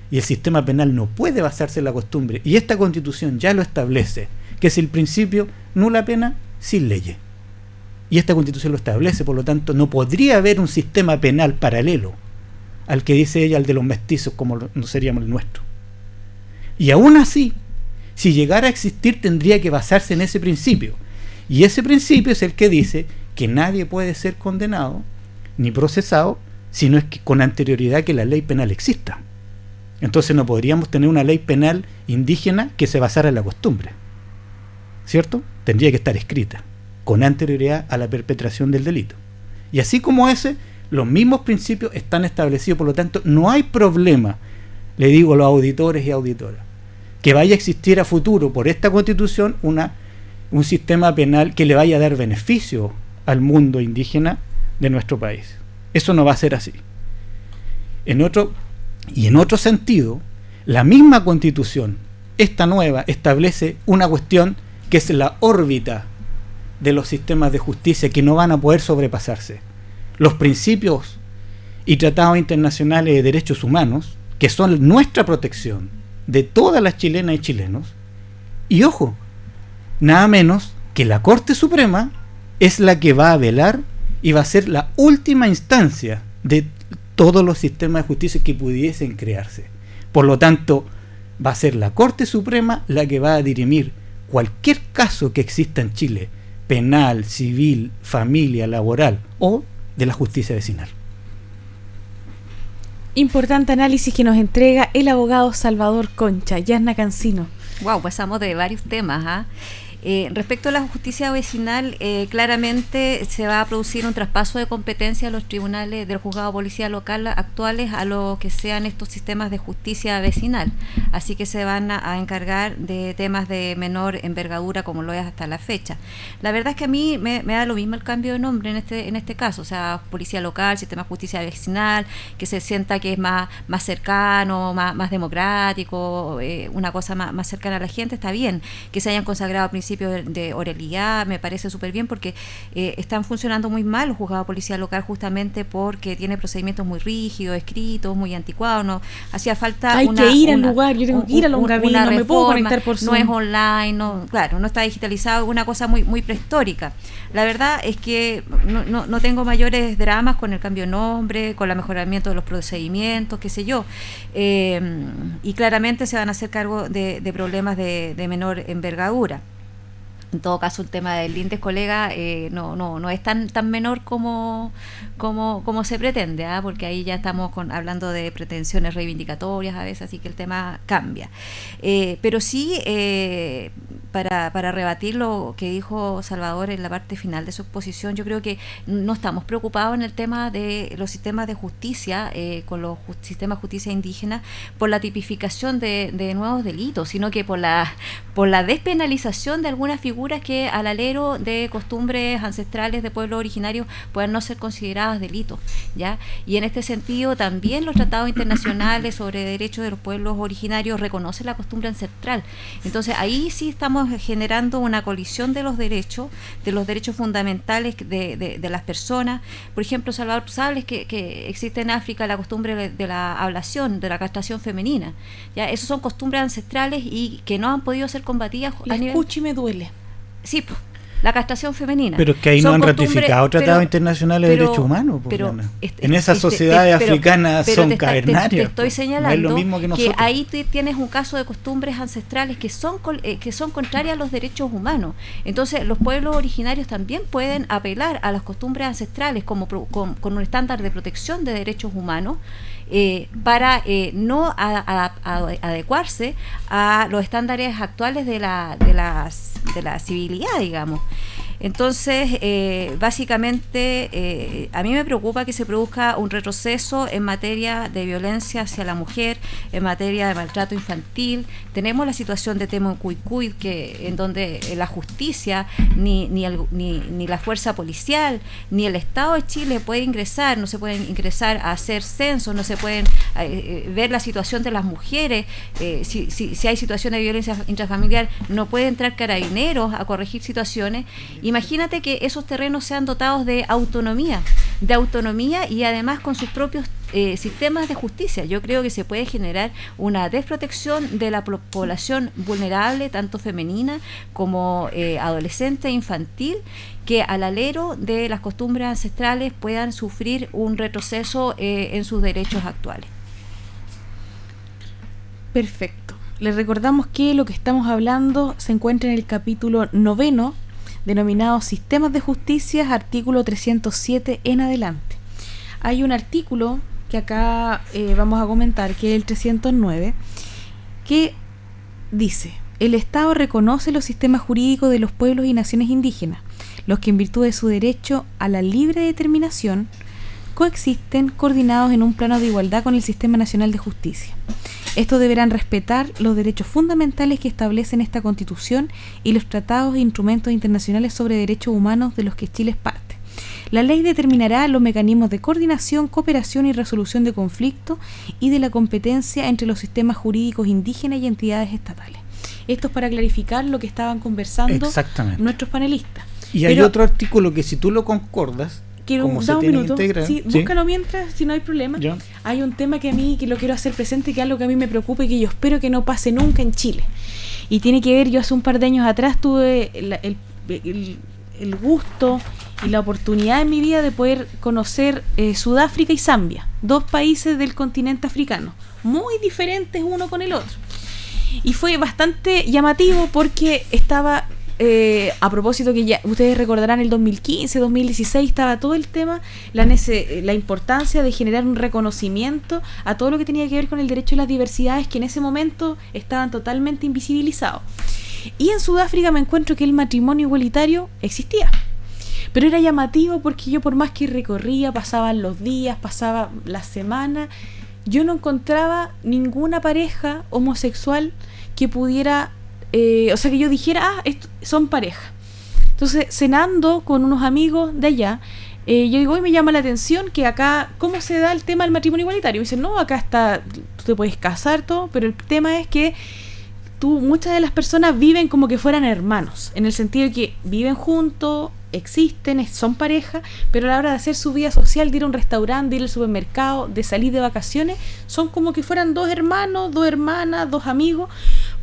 Y el sistema penal no puede basarse en la costumbre. Y esta Constitución ya lo establece, que es el principio nula pena sin leyes. Y esta Constitución lo establece, por lo tanto, no podría haber un sistema penal paralelo al que dice ella, al de los mestizos, como no seríamos el nuestro. Y aún así, si llegara a existir, tendría que basarse en ese principio. Y ese principio es el que dice que nadie puede ser condenado ni procesado si no es que con anterioridad que la ley penal exista. Entonces no podríamos tener una ley penal indígena que se basara en la costumbre, ¿cierto? Tendría que estar escrita con anterioridad a la perpetración del delito. Y así como ese, los mismos principios están establecidos, por lo tanto no hay problema, le digo a los auditores y auditoras, que vaya a existir a futuro por esta Constitución un sistema penal que le vaya a dar beneficio al mundo indígena de nuestro país. Eso no va a ser así. En otro sentido, la misma Constitución, esta nueva, establece una cuestión que es la órbita de los sistemas de justicia, que no van a poder sobrepasarse. Los principios y tratados internacionales de derechos humanos, que son nuestra protección de todas las chilenas y chilenos, y ojo, nada menos que la Corte Suprema es la que va a velar y va a ser la última instancia de todos los sistemas de justicia que pudiesen crearse. Por lo tanto, va a ser la Corte Suprema la que va a dirimir cualquier caso que exista en Chile, penal, civil, familia, laboral o de la justicia vecinal. Importante análisis que nos entrega el abogado Salvador Concha. Yasna Cancino. Wow, pasamos de varios temas, respecto a la justicia vecinal, claramente se va a producir un traspaso de competencia a los tribunales del juzgado de policía local actuales a lo que sean estos sistemas de justicia vecinal. Así que se van a encargar de temas de menor envergadura, como lo es hasta la fecha. La verdad es que a mí me da lo mismo el cambio de nombre en este caso, o sea, policía local, sistema de justicia vecinal, que se sienta que es más cercano, más democrático, una cosa más cercana a la gente. Está bien que se hayan consagrado principios de oralidad, me parece súper bien, porque están funcionando muy mal los juzgados de policía local, justamente porque tiene procedimientos muy rígidos, escritos, muy anticuados. No hacía falta hay que ir al lugar, yo tengo que ir a un gabinete, no me puedo conectar por Zoom. No es online, no está digitalizado, una cosa muy prehistórica. La verdad es que no tengo mayores dramas con el cambio de nombre, con el mejoramiento de los procedimientos, qué sé yo, y claramente se van a hacer cargo de problemas de menor envergadura. En todo caso, el tema del INDES, colega, no es tan menor como se pretende, porque ahí ya estamos hablando de pretensiones reivindicatorias a veces, así que el tema cambia. Pero sí, para rebatir lo que dijo Salvador en la parte final de su exposición, yo creo que no estamos preocupados en el tema de los sistemas de justicia, con los sistemas de justicia indígena, por la tipificación de nuevos delitos, sino que por la despenalización de algunas figuras que al alero de costumbres ancestrales de pueblos originarios puedan no ser consideradas delitos, ¿ya? Y en este sentido también los tratados internacionales sobre derechos de los pueblos originarios reconocen la costumbre ancestral. Entonces ahí sí estamos estamos generando una colisión de los derechos fundamentales de las personas. Por ejemplo, Salvador, tú sabes que existe en África la costumbre de la ablación, de la castración femenina. Ya, esos son costumbres ancestrales y que no han podido ser combatidas a nivel... escucho y me duele. Sí, pues. La castración femenina. Pero es que ahí no han ratificado tratados internacionales de derechos humanos. En esas sociedades africanas son cavernarias. Te estoy señalando no es lo mismo que ahí tienes un caso de costumbres ancestrales que son contrarias a los derechos humanos. Entonces, los pueblos originarios también pueden apelar a las costumbres ancestrales con un estándar de protección de derechos humanos. Para no adecuarse a los estándares actuales de la civilidad, digamos. Entonces, básicamente, a mí me preocupa que se produzca un retroceso en materia de violencia hacia la mujer, en materia de maltrato infantil. Tenemos la situación de Temo Cuycuy, en donde la justicia, ni la fuerza policial, ni el Estado de Chile puede ingresar, no se pueden ingresar a hacer censos, no se pueden ver la situación de las mujeres. Si hay situaciones de violencia intrafamiliar, no puede entrar carabineros a corregir situaciones. Imagínate que esos terrenos sean dotados de autonomía y además con sus propios sistemas de justicia. Yo creo que se puede generar una desprotección de la población vulnerable, tanto femenina como adolescente e infantil, que al alero de las costumbres ancestrales puedan sufrir un retroceso en sus derechos actuales. Perfecto. Les recordamos que lo que estamos hablando se encuentra en el capítulo 9, denominado Sistemas de Justicia, artículo 307 en adelante. Hay un artículo que acá vamos a comentar, que es el 309, que dice: el Estado reconoce los sistemas jurídicos de los pueblos y naciones indígenas, los que en virtud de su derecho a la libre determinación coexisten coordinados en un plano de igualdad con el Sistema Nacional de Justicia. Estos deberán respetar los derechos fundamentales que establecen esta Constitución y los tratados e instrumentos internacionales sobre derechos humanos de los que Chile es parte. La ley determinará los mecanismos de coordinación, cooperación y resolución de conflictos y de la competencia entre los sistemas jurídicos indígenas y entidades estatales. Esto es para clarificar lo que estaban conversando nuestros panelistas. Y hay otro artículo que, si tú lo concordas, como se tiene que integrar, búscalo mientras, si no hay problema. Ya. Hay un tema que lo quiero hacer presente, que es algo que a mí me preocupa y que yo espero que no pase nunca en Chile. Y tiene que ver, yo hace un par de años atrás tuve el gusto y la oportunidad en mi vida de poder conocer Sudáfrica y Zambia, 2 países del continente africano, muy diferentes uno con el otro. Y fue bastante llamativo porque estaba... a propósito, que ya ustedes recordarán, el 2015, 2016 estaba todo el tema, la importancia de generar un reconocimiento a todo lo que tenía que ver con el derecho a las diversidades, que en ese momento estaban totalmente invisibilizados. Y en Sudáfrica me encuentro que el matrimonio igualitario existía, pero era llamativo porque yo, por más que recorría, pasaban los días, pasaba la semana, yo no encontraba ninguna pareja homosexual que pudiera que yo dijera, son pareja. Entonces, cenando con unos amigos de allá, yo digo, hoy me llama la atención que acá, ¿cómo se da el tema del matrimonio igualitario? Me dicen, no, acá está, tú te puedes casar, todo, pero el tema es que muchas de las personas viven como que fueran hermanos, en el sentido de que viven juntos, existen, son pareja, pero a la hora de hacer su vida social, de ir a un restaurante, de ir al supermercado, de salir de vacaciones, son como que fueran 2 hermanos, 2 hermanas, 2 amigos,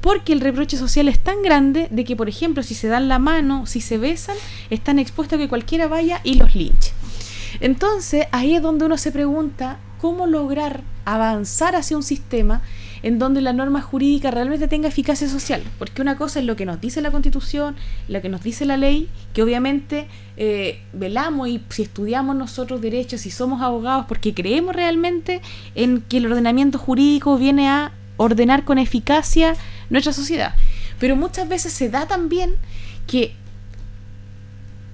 porque el reproche social es tan grande de que, por ejemplo, si se dan la mano, si se besan, están expuestos a que cualquiera vaya y los linche. Entonces, ahí es donde uno se pregunta cómo lograr avanzar hacia un sistema en donde la norma jurídica realmente tenga eficacia social, porque una cosa es lo que nos dice la Constitución, lo que nos dice la ley, que obviamente velamos, y si estudiamos nosotros derechos, si somos abogados, porque creemos realmente en que el ordenamiento jurídico viene a ordenar con eficacia nuestra sociedad, pero muchas veces se da también que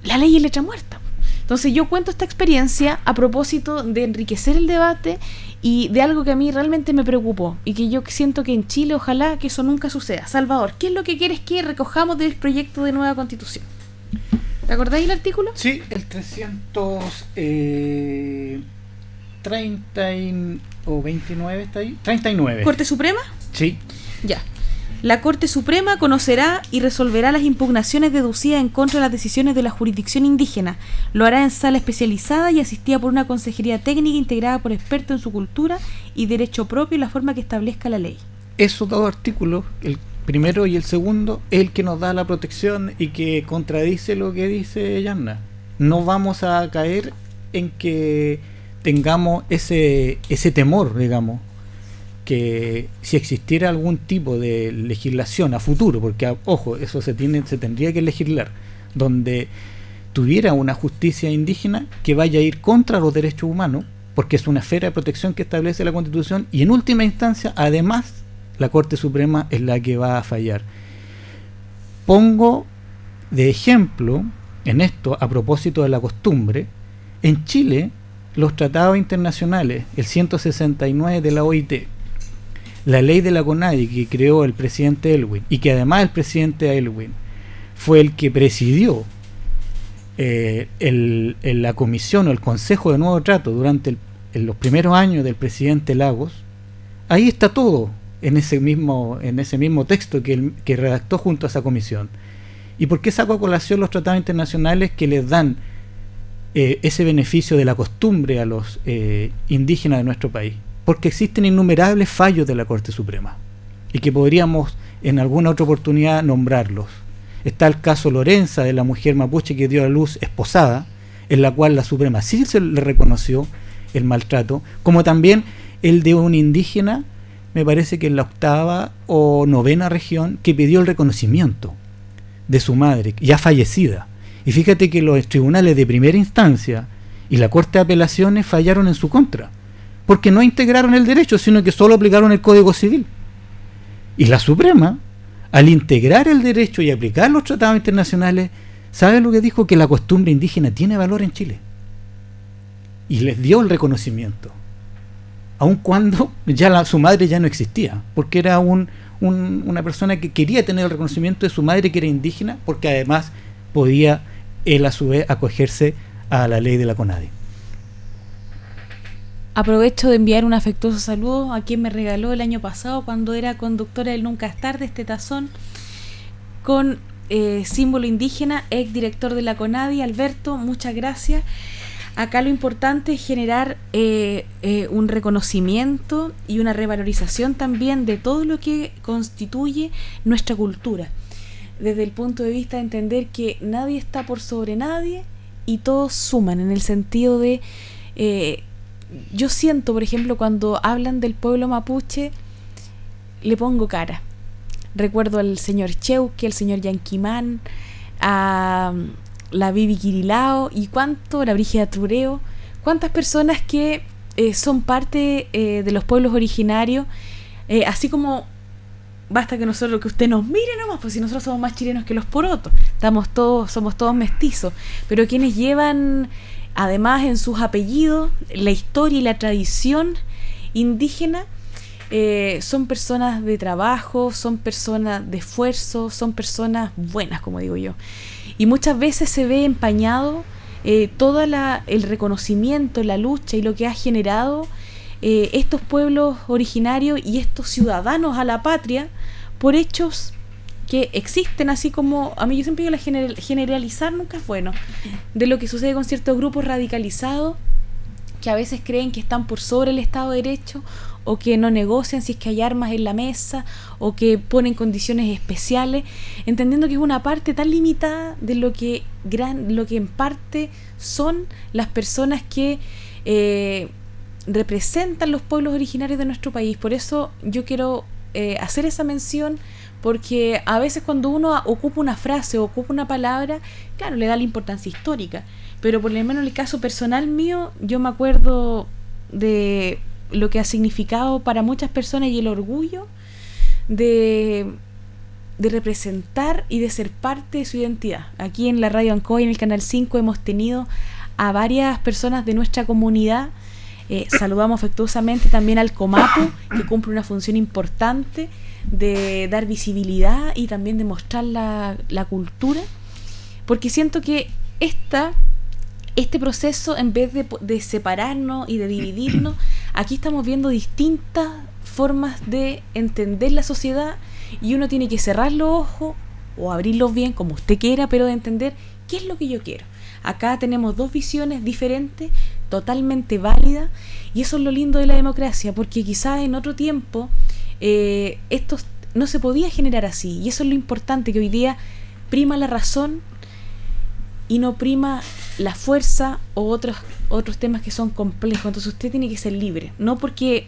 la ley es letra muerta. Entonces yo cuento esta experiencia a propósito de enriquecer el debate y de algo que a mí realmente me preocupó y que yo siento que en Chile ojalá que eso nunca suceda. Salvador, ¿qué es lo que quieres que recojamos del proyecto de nueva Constitución? ¿Te acordáis el artículo? Sí, el 330 o 29 está ahí. 39. ¿Corte Suprema? Sí. Ya. La Corte Suprema conocerá y resolverá las impugnaciones deducidas en contra de las decisiones de la jurisdicción indígena. Lo hará en sala especializada y asistida por una consejería técnica integrada por expertos en su cultura y derecho propio en la forma que establezca la ley. Esos dos artículos, el primero y el segundo, es el que nos da la protección y que contradice lo que dice Yanna. No vamos a caer en que tengamos ese temor, digamos, que si existiera algún tipo de legislación a futuro, porque ojo, eso se tendría que legislar, donde tuviera una justicia indígena que vaya a ir contra los derechos humanos, porque es una esfera de protección que establece la Constitución, y en última instancia, además, la Corte Suprema es la que va a fallar. Pongo de ejemplo en esto, a propósito de la costumbre, en Chile, los tratados internacionales, el 169 de la OIT, la ley de la CONADI que creó el presidente Aylwin, y que además el presidente Aylwin fue el que presidió la comisión o el Consejo de Nuevo Trato durante los primeros años del presidente Lagos. Ahí está todo en ese mismo texto que redactó junto a esa comisión. ¿Y por qué saco a colación los tratados internacionales que les dan ese beneficio de la costumbre a los indígenas de nuestro país? Porque existen innumerables fallos de la Corte Suprema y que podríamos en alguna otra oportunidad nombrarlos. Está el caso Lorenza, de la mujer mapuche que dio a luz esposada, en la cual la Suprema sí se le reconoció el maltrato, como también el de un indígena, me parece que en la 8ª o 9ª región, que pidió el reconocimiento de su madre, ya fallecida. Y fíjate que los tribunales de primera instancia y la Corte de Apelaciones fallaron en su contra, porque no integraron el derecho, sino que solo aplicaron el Código Civil. Y la Suprema, al integrar el derecho y aplicar los tratados internacionales, ¿sabe lo que dijo? Que la costumbre indígena tiene valor en Chile. Y les dio el reconocimiento, aun cuando ya su madre ya no existía, porque era una persona que quería tener el reconocimiento de su madre, que era indígena, porque además podía él a su vez acogerse a la ley de la CONADI. Aprovecho de enviar un afectuoso saludo a quien me regaló el año pasado, cuando era conductora del Nunca es Tarde, este tazón con símbolo indígena, ex director de la CONADI, Alberto, muchas gracias. Acá lo importante es generar un reconocimiento y una revalorización también de todo lo que constituye nuestra cultura, desde el punto de vista de entender que nadie está por sobre nadie y todos suman, en el sentido de yo siento, por ejemplo, cuando hablan del pueblo mapuche, le pongo cara. Recuerdo al señor Cheuque, al señor Yanquimán, a la Bibi Quirilao y la Brígida Trureo, cuántas personas que son parte de los pueblos originarios, así como basta que usted nos mire nomás, pues si nosotros somos más chilenos que los porotos, somos todos mestizos, pero quienes llevan además en sus apellidos la historia y la tradición indígena, son personas de trabajo, son personas de esfuerzo, son personas buenas, como digo yo. Y muchas veces se ve empañado todo el reconocimiento, la lucha y lo que ha generado estos pueblos originarios y estos ciudadanos a la patria por hechos que existen, así como a mí yo siempre digo, generalizar nunca es bueno, de lo que sucede con ciertos grupos radicalizados que a veces creen que están por sobre el Estado de Derecho, o que no negocian si es que hay armas en la mesa, o que ponen condiciones especiales, entendiendo que es una parte tan limitada de lo que en parte son las personas que representan los pueblos originarios de nuestro país. Por eso yo quiero hacer esa mención, porque a veces cuando uno ocupa una frase o ocupa una palabra, claro, le da la importancia histórica, pero por lo menos en el caso personal mío, yo me acuerdo de lo que ha significado para muchas personas y el orgullo de representar y de ser parte de su identidad. Aquí en la Radio Ancoy, en el Canal 5, hemos tenido a varias personas de nuestra comunidad. Saludamos afectuosamente también al Comapu, que cumple una función importante de dar visibilidad y también de mostrar la cultura, porque siento que este proceso, en vez de separarnos y de dividirnos, aquí estamos viendo distintas formas de entender la sociedad y uno tiene que cerrar los ojos o abrirlos bien, como usted quiera, pero de entender qué es lo que yo quiero. Acá tenemos dos visiones diferentes, totalmente válidas, y eso es lo lindo de la democracia, porque quizás en otro tiempo esto no se podía generar así, y eso es lo importante, que hoy día prima la razón y no prima la fuerza o otros temas que son complejos. Entonces usted tiene que ser libre, no porque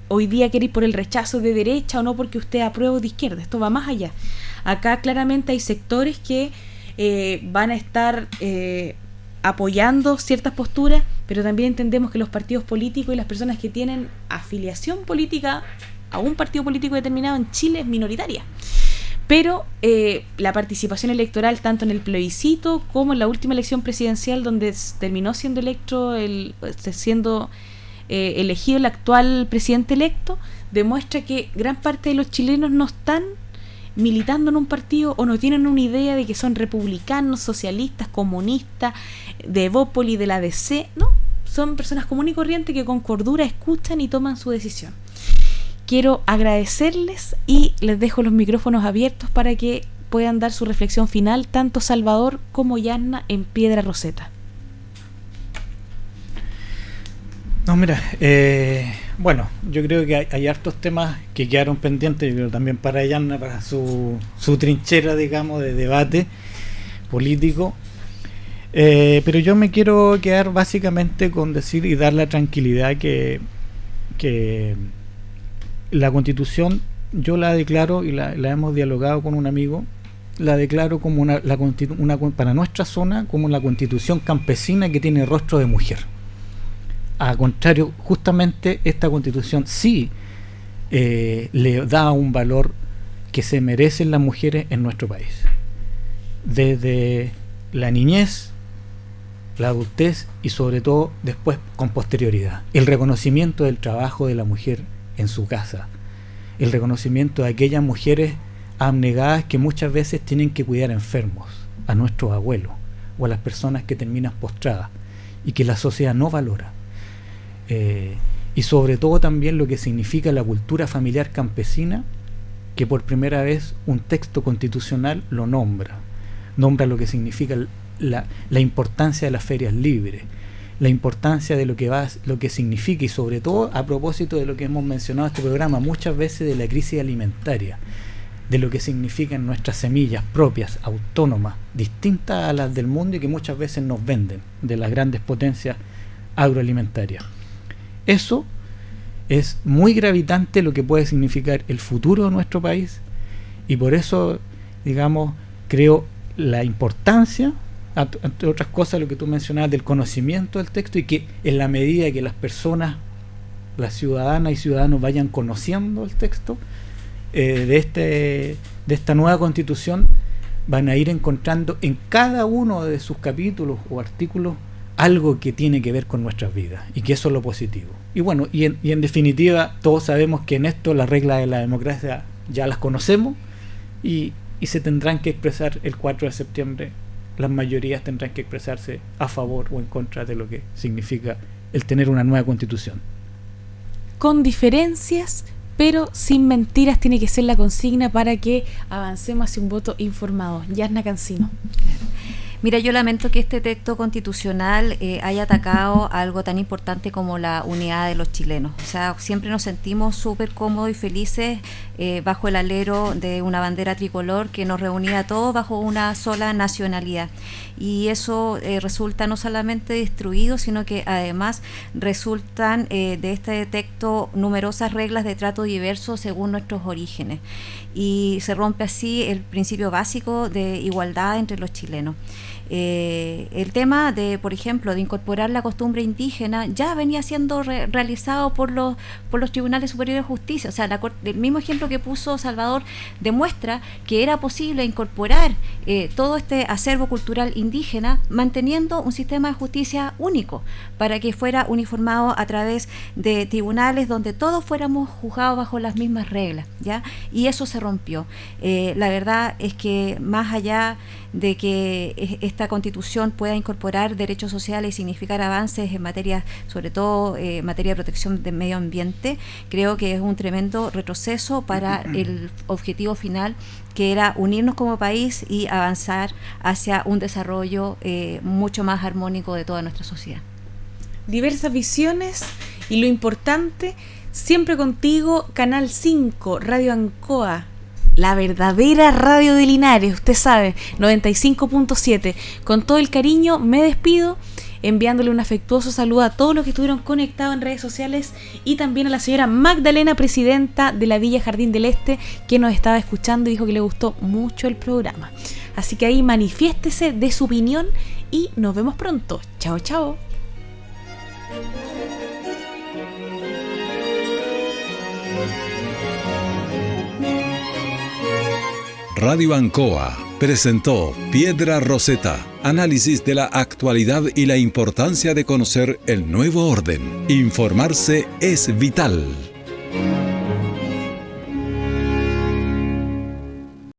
hoy día quiere ir por el rechazo de derecha o no porque usted aprueba de izquierda, esto va más allá. Acá claramente hay sectores que van a estar apoyando ciertas posturas, pero también entendemos que los partidos políticos y las personas que tienen afiliación política a un partido político determinado en Chile es minoritaria. Pero la participación electoral, tanto en el plebiscito como en la última elección presidencial, donde terminó siendo elegido el actual presidente electo, demuestra que gran parte de los chilenos no están militando en un partido o no tienen una idea de que son republicanos, socialistas, comunistas, de Evópoli, de la DC. No, son personas comunes y corrientes que con cordura escuchan y toman su decisión. Quiero agradecerles y les dejo los micrófonos abiertos para que puedan dar su reflexión final, tanto Salvador como Yasna, en Piedra Roseta. No, mira, bueno, yo creo que hay hartos temas que quedaron pendientes, yo creo también para Yasna, para su trinchera, digamos, de debate político. Pero yo me quiero quedar básicamente con decir y dar la tranquilidad que la Constitución, yo la declaro, y la hemos dialogado con un amigo, la declaro como para nuestra zona como la Constitución campesina que tiene rostro de mujer. A contrario, justamente esta Constitución sí le da un valor que se merecen las mujeres en nuestro país. Desde la niñez, la adultez y sobre todo después con posterioridad. El reconocimiento del trabajo de la mujer en su casa, el reconocimiento de aquellas mujeres abnegadas que muchas veces tienen que cuidar enfermos, a nuestros abuelos o a las personas que terminan postradas y que la sociedad no valora, y sobre todo también lo que significa la cultura familiar campesina, que por primera vez un texto constitucional lo nombra lo que significa la importancia de las ferias libres, la importancia de lo que significa, y sobre todo a propósito de lo que hemos mencionado en este programa muchas veces, de la crisis alimentaria, de lo que significan nuestras semillas propias, autónomas, distintas a las del mundo y que muchas veces nos venden de las grandes potencias agroalimentarias. Eso es muy gravitante, lo que puede significar el futuro de nuestro país, y por eso, digamos, creo la importancia, entre otras cosas, lo que tú mencionabas del conocimiento del texto, y que en la medida que las personas, las ciudadanas y ciudadanos vayan conociendo el texto de esta nueva Constitución, van a ir encontrando en cada uno de sus capítulos o artículos algo que tiene que ver con nuestras vidas, y que eso es lo positivo. Y bueno, y en definitiva, todos sabemos que en esto las reglas de la democracia ya las conocemos, y se tendrán que expresar el 4 de septiembre. Las mayorías tendrán que expresarse a favor o en contra de lo que significa el tener una nueva Constitución. Con diferencias, pero sin mentiras, tiene que ser la consigna para que avancemos hacia un voto informado. Yasna Cancino. Mira, yo lamento que este texto constitucional haya atacado algo tan importante como la unidad de los chilenos. O sea, siempre nos sentimos súper cómodos y felices bajo el alero de una bandera tricolor que nos reunía a todos bajo una sola nacionalidad. Y eso resulta no solamente destruido, sino que además resultan de este texto numerosas reglas de trato diverso según nuestros orígenes. Y se rompe así el principio básico de igualdad entre los chilenos. El tema de, por ejemplo, de incorporar la costumbre indígena ya venía siendo realizado por los tribunales superiores de justicia. O sea, el mismo ejemplo que puso Salvador demuestra que era posible incorporar todo este acervo cultural indígena manteniendo un sistema de justicia único para que fuera uniformado a través de tribunales donde todos fuéramos juzgados bajo las mismas reglas, ¿ya? Y eso se rompió. La verdad es que más allá de que esta Constitución pueda incorporar derechos sociales y significar avances en materia, sobre todo en materia de protección del medio ambiente, creo que es un tremendo retroceso para el objetivo final, que era unirnos como país y avanzar hacia un desarrollo mucho más armónico de toda nuestra sociedad. Diversas visiones y lo importante, siempre contigo, Canal 5, Radio Ancoa, la verdadera radio de Linares, usted sabe, 95.7. Con todo el cariño me despido, enviándole un afectuoso saludo a todos los que estuvieron conectados en redes sociales y también a la señora Magdalena, presidenta de la Villa Jardín del Este, que nos estaba escuchando y dijo que le gustó mucho el programa. Así que ahí manifiéstese de su opinión y nos vemos pronto. Chao, chao. Radio Ancoa presentó Piedra Roseta, análisis de la actualidad y la importancia de conocer el nuevo orden. Informarse es vital.